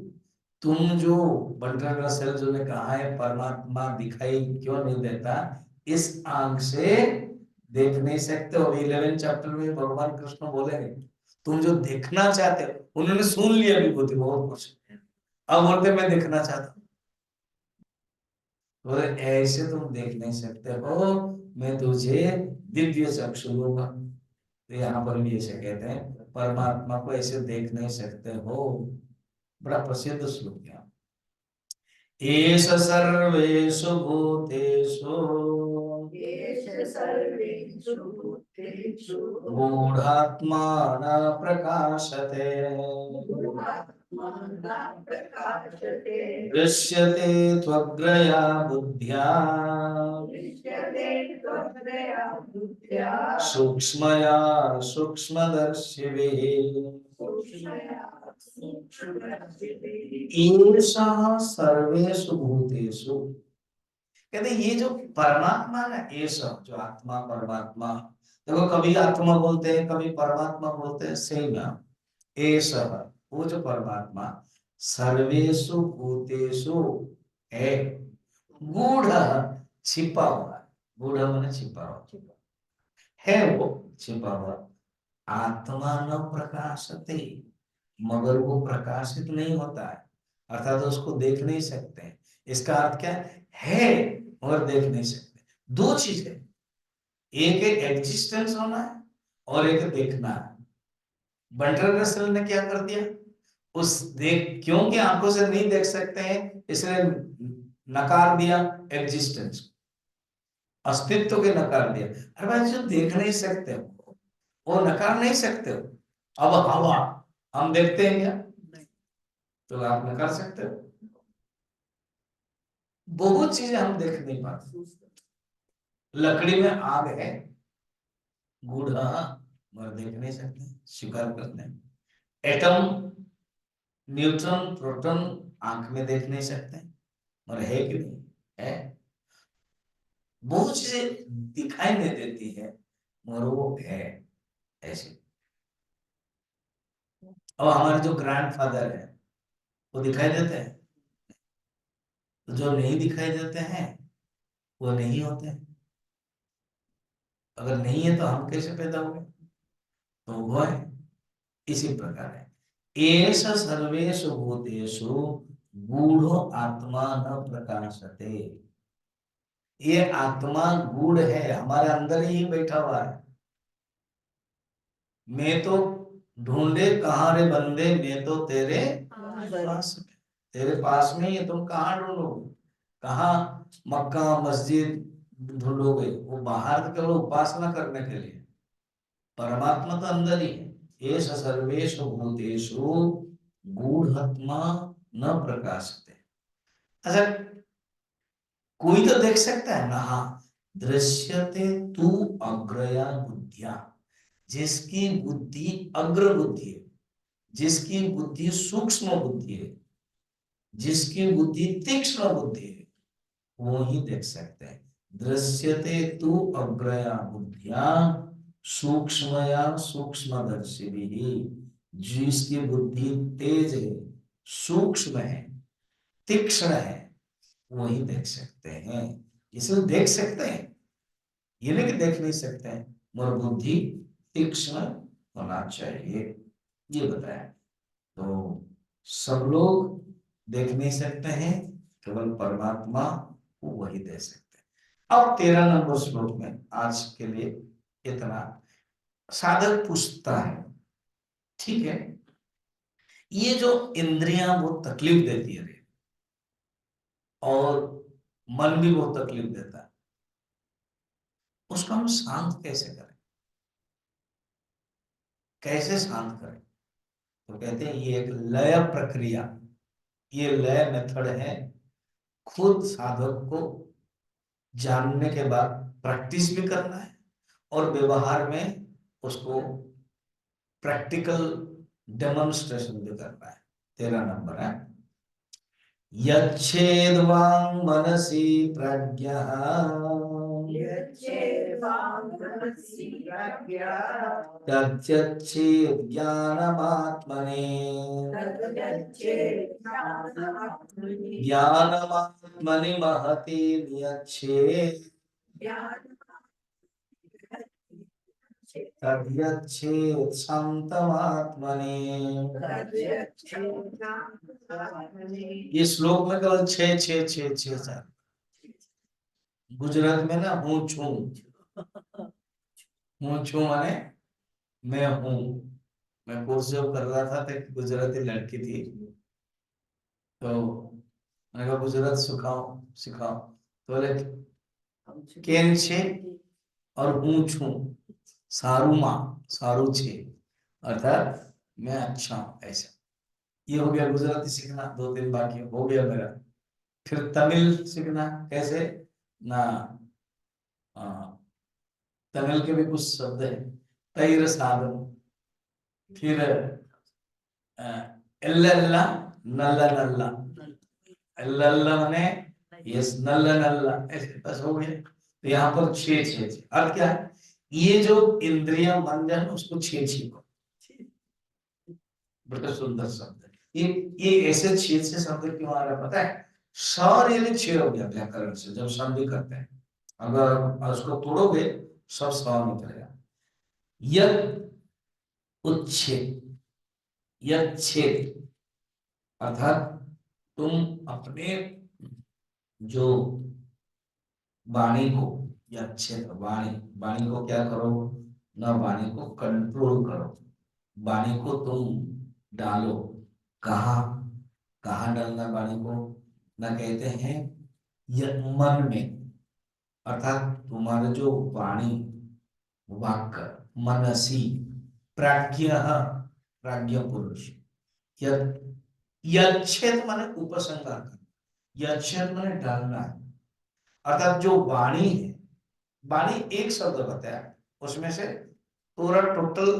तुम जो बंटन रसेल जो ने कहा है परमात्मा दिखाई क्यों नहीं देता, इस आंख से देख नहीं सकते हो। 11 चैप्टर में भगवान कृष्ण बोलेंगे, तुम जो देखना चाहते हो, उन्होंने सुन लिया विभूति बहुत कुछ, अब बोलते मैं देखना चाहता हूँ। बोले ऐसे तुम देख नहीं सकते हो, मैं तुझे दिव्य चक्षु दूंगा। तो यहाँ पर भी ऐसे कहते हैं, परमात्मा को ऐसे देख नहीं सकते हो। बड़ा प्रसिद्ध श्लोक है। एष सर्वेषु भूतेषु एष सर्वेषु भूतेषु गूढात्मा न प्रकाशते, गूढात्मा न प्रकाशते, दृश्यते त्वग्रया बुद्ध्या, दृश्यते त्वग्रया बुद्ध्या, सूक्ष्मया सूक्ष्मदर्शिभिः। सूक्ष्मया सूक्ष्मदर्शिभिः। ईशः सर्वेषु भूतेषु, कहते ये जो परमात्मा है, ईश जो आत्मा परमात्मा, देखो कभी आत्मा बोलते हैं, कभी परमात्मा बोलते हैं, सेम है। ईश वो जो परमात्मा सर्वेषु भूतेषु है, गूढ़ छिपा हुआ है। गूढ़ माने छिपा हुआ है, वो छिपा हुआ। आत्मा न प्रकाशते, मगर वो प्रकाशित नहीं होता है, अर्थात उसको देख नहीं सकते हैं। इसका अर्थ क्या है? मगर देख नहीं सकते। दो चीज है, एक है एग्जिस्टेंस होना है और एक देखना है। बंटन रसेल ने क्या कर दिया, उस देख, क्योंकि आंखों से नहीं देख सकते हैं इसलिए नकार दिया एग्जिस्टेंस, अस्तित्व के नकार दिया। अरे भाई जो देख नहीं सकते हो वो नकार नहीं सकते हो। अब हवा हम देखते हैं क्या? तो आप नकार सकते हो? बहुत चीजें हम देख नहीं पाते। लकड़ी में आग है, गूढ़ा, मगर देख नहीं सकते, स्वीकार करते हैं। एटम न्यूट्रॉन प्रोटॉन आंख में देख नहीं सकते, और है कि नहीं है, बहुत चीजें दिखाई नहीं देती है मगर वो है ऐसे। और हमारे जो ग्रैंडफादर है वो दिखाई देते हैं, तो जो नहीं दिखाई देते हैं वो नहीं होते हैं। अगर नहीं है तो हम कैसे पैदा हुए, तो वो है। इसी प्रकार है, एष सर्वेषु भूतेषु गूढ़ो आत्मा न प्रकाशते। ये आत्मा गूढ़ है, हमारे अंदर ही बैठा हुआ है। मैं तो ढूंढे कहाँ रे बंदे, मैं तो तेरे पास में, तेरे पास में ही है, तुम कहाँ ढूंढोगे, कहाँ मक्का मस्जिद ढूंढोगे, वो बाहर तो केवल उपासना करने के लिए, परमात्मा तो अंदर ही है। ये सर्वेषु भूतेषु गूढ़ात्मा न प्रकाशते। अच्छा, कोई तो देख सकता है ना, हाँ, दृश्यते तू अग्रया बुद्धिया, जिसकी बुद्धि अग्र बुद्धि है, जिसकी बुद्धि सूक्ष्म बुद्धि है, जिसकी बुद्धि तीक्ष्ण बुद्धि है, वो ही देख सकते हैं। दृश्यते तू अग्रया बुद्धिया सूक्ष्मया सूक्ष्मदर्शी भी, जिसकी बुद्धि तेज है, सूक्ष्म है, तीक्ष्ण है, वही देख सकते हैं। इसलिए देख सकते हैं, ये नहीं कि देख नहीं सकते हैं, मगर बुद्धि तीक्ष्ण होना चाहिए, ये बताया। तो सब लोग देख नहीं सकते हैं, केवल परमात्मा को वही दे सकते हैं। अब 13 नंबर श्लोक में आज के लिए इतना। साधक पूछता है, ठीक है, ये जो इंद्रियां वो तकलीफ देती है रे, और मन भी बहुत तकलीफ देता है, उसको हम शांत कैसे करें, कैसे शांत करें? तो कहते हैं ये एक लय प्रक्रिया, ये लय मेथड है। खुद साधक को जानने के बाद प्रैक्टिस भी करना है, और व्यवहार में उसको प्रैक्टिकल डेमोन्स्ट्रेशन भी करना है। 13 नंबर है, यच्छेद्वां मनसि प्रज्ञः यच्चेवांसि प्रज्ञा तच्चेत् ज्ञानमात्मने, तद्यच्चेदात्मनि ज्ञानमात्मनि महति नियच्छेत् तद्यच्छेत् शान्तमात्मने। ये श्लोक में केवल छह छह छह छह चार, गुजरात में ना हूँ छू माने मैं हूँ। मैं कोर्स जब कर रहा था तो एक गुजराती लड़की थी, तो मैंने कहा गुजरात सिखाओ सिखाओ, तो बोले केन छे और हूँ छू, सारू माँ सारू छे, अर्थात मैं अच्छा हूँ ऐसा। ये हो गया गुजराती सीखना, 2 दिन बाकी हो गया मेरा। फिर तमिल सीखना, कैसे ना, तमिल के भी कुछ शब्द है, तैर साधन, फिर एल्ला नल्ला नल्ला, एल्ला माने यस, नल्ला नल्ला, ऐसे बस हो गया। तो यहाँ पर छे छे छे, अर्थ क्या है, ये जो इंद्रिया मन जाए उसको छे छे को, बड़ा सुंदर शब्द है। ये ऐसे छे छे शब्द क्यों आ रहा है पता है? सर ये छे हो गया व्याकरण से, जब संधि करते हैं, अगर उसको तोड़ोगे सब सौ निकलेगा। यद उच्छेद, यच्छेद अर्थात तुम अपने जो वाणी को, या क्षेत्र वाणी, वाणी को क्या करो ना, वाणी को कंट्रोल करो, वाणी को तुम डालो कहाँ, कहाँ डालना वाणी को ना, कहते हैं यह मन में, अर्थात तुम्हारे जो वाणी वाक्य मनसी प्राज्ञ, प्राज्ञ पुरुष, यच्छेद माने उपसंहार करना, यच्छेद माने डालना है। अर्थात जो वाणी है, वाणी एक शब्द बताया, उसमें से पूरा टोटल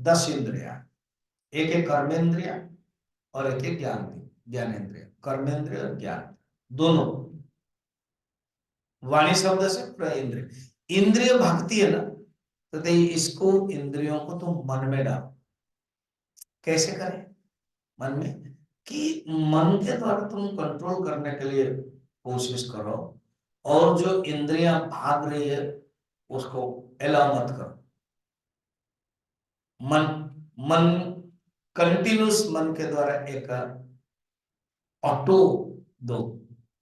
10 इंद्रिया, एक एक कर्मेंद्रिया और एक है ज्ञानेंद्रिय, कर्मेंद्रिय और ज्ञान दोनों। वाणी शब्द से पूरा इंद्रिय, इंद्रिय भागती है ना, तो इसको इंद्रियों को तुम मन में डालो। कैसे करें मन में, कि मन के द्वारा तुम कंट्रोल करने के लिए कोशिश करो, और जो इंद्रियां भाग रही है उसको एलाउ मत करो। मन मन कंटिन्यूस मन के द्वारा एक ऑटो दो,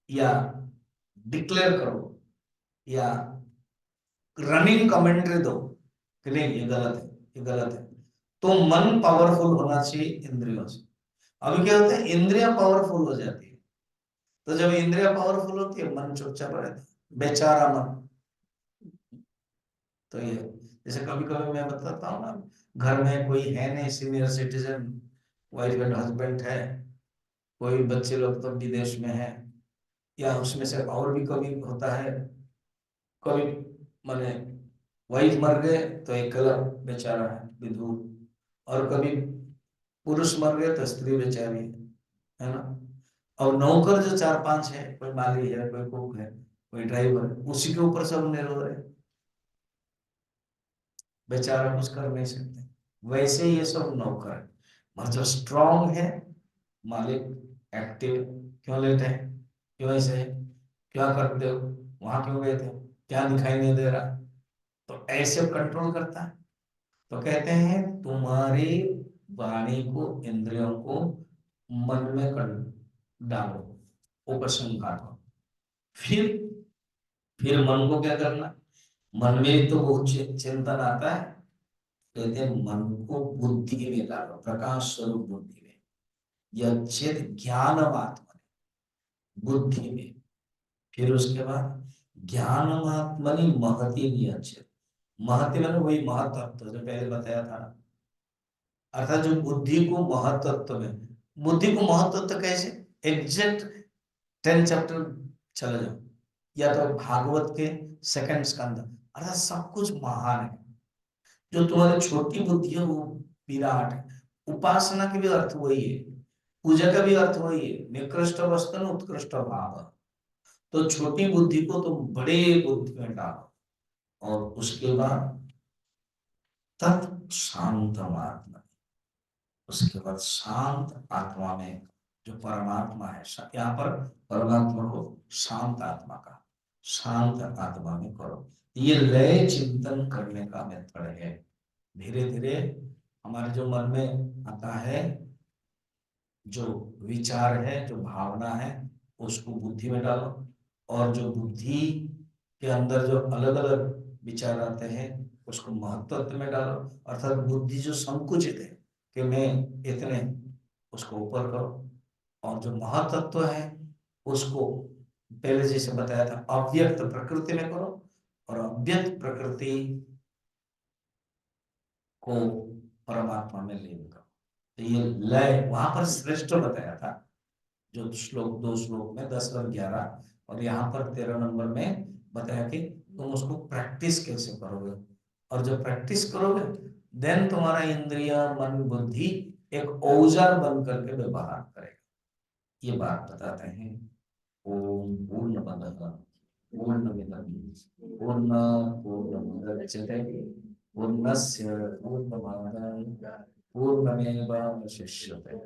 या डिक्लेयर करो, या रनिंग कमेंट्री दो कि नहीं ये गलत है, ये गलत है। तो मन पावरफुल होना चाहिए इंद्रियों से। अभी क्या होता है, इंद्रियां पावरफुल हो जाती है, तो जब इंद्रियां पावरफुल होती है मन चुपचाप रहता है, बेचारा मन। तो ये जैसे कभी कभी मैं बताता हूँ ना, घर में कोई है नहीं senior citizen, wife and husband है, कोई बच्चे लोग तो विदेश में है, या उसमें से और भी कभी होता है, कभी माने वाइफ मर गए तो अकेला बेचारा है विधु, और कभी पुरुष मर गए तो स्त्री बेचारी है ना। और नौकर जो चार पांच है, कोई माली है, कोई कुक है, कोई ड्राइवर है, उसी के ऊपर सब निर्भर है, बेचारा कुछ कर नहीं सकते। वैसे ये सब नौकर है, मतलब स्ट्रांग है, मालिक एक्टिव। क्यों लेटे हैं, क्यों ऐसे है, क्या करते हो, वहां क्यों गए थे, क्या दिखाई नहीं दे रहा, तो ऐसे कंट्रोल करता है। तो कहते हैं तुम्हारी वाणी को, इंद्रियों को मन में कर डालो, उपसंहार। फिर फिर मन को क्या करना, मन में तो बहुत चिंतन आता है, कहते हैं मन को बुद्धि में डालो, प्रकाश स्वरूप बुद्धि में, यच्चेत ज्ञानमात्मने, बुद्धि में। फिर उसके बाद ज्ञानमात्मनि महति नियच्चेत, महति मैंने वही महतत्व जो पहले बताया था, अर्थात जो बुद्धि को महतत्व में, बुद्धि को महतत्व कैसे, एग्जैक्ट 10 चैप्टर चले जाओ, या तो भागवत के सेकंड स्कंद, अर्थात सब कुछ महान है। जो तुम्हारी छोटी बुद्धि है वो विराट है। उपासना के भी अर्थ वही है, पूजा का भी अर्थ वही है, निकृष्ट वस्तु उत्कृष्ट भाव। तो छोटी बुद्धि को तुम बड़े बुद्धि में डालो, और उसके बाद तत् शांत आत्मा, उसके बाद शांत आत्मा में जो परमात्मा है, यहाँ पर परमात्मा को शांत आत्मा का, शांत आत्मा में करो। ये लय चिंतन करने का मेथड है। धीरे धीरे हमारे जो मन में आता है, जो विचार है, जो भावना है, उसको बुद्धि में डालो, और जो बुद्धि के अंदर जो अलग अलग विचार आते हैं उसको महत्त्व में डालो, अर्थात बुद्धि जो संकुचित है कि मैं इतने, उसको ऊपर करो, और जो महातत्व है उसको पहले जैसे बताया था अव्यक्त प्रकृति में करो, और अव्यक्त प्रकृति को परमात्मा में लीन करो। तो ये लय वहां पर श्रेष्ठ बताया था, जो श्लोक, 2 श्लोक में 10 और 11, और यहाँ पर 13 नंबर में बताया कि तुम उसको प्रैक्टिस कैसे करोगे, और जब प्रैक्टिस करोगे देन तुम्हारा इंद्रिय मन बुद्धि एक औजार बन करके व्यवहार करेगा। ये बात बताते हैं। ओम पूर्णमदः पूर्णमिदं पूर्णात् पूर्णमुदच्यते पूर्णस्य पूर्णमादाय पूर्णमेवावशिष्यते।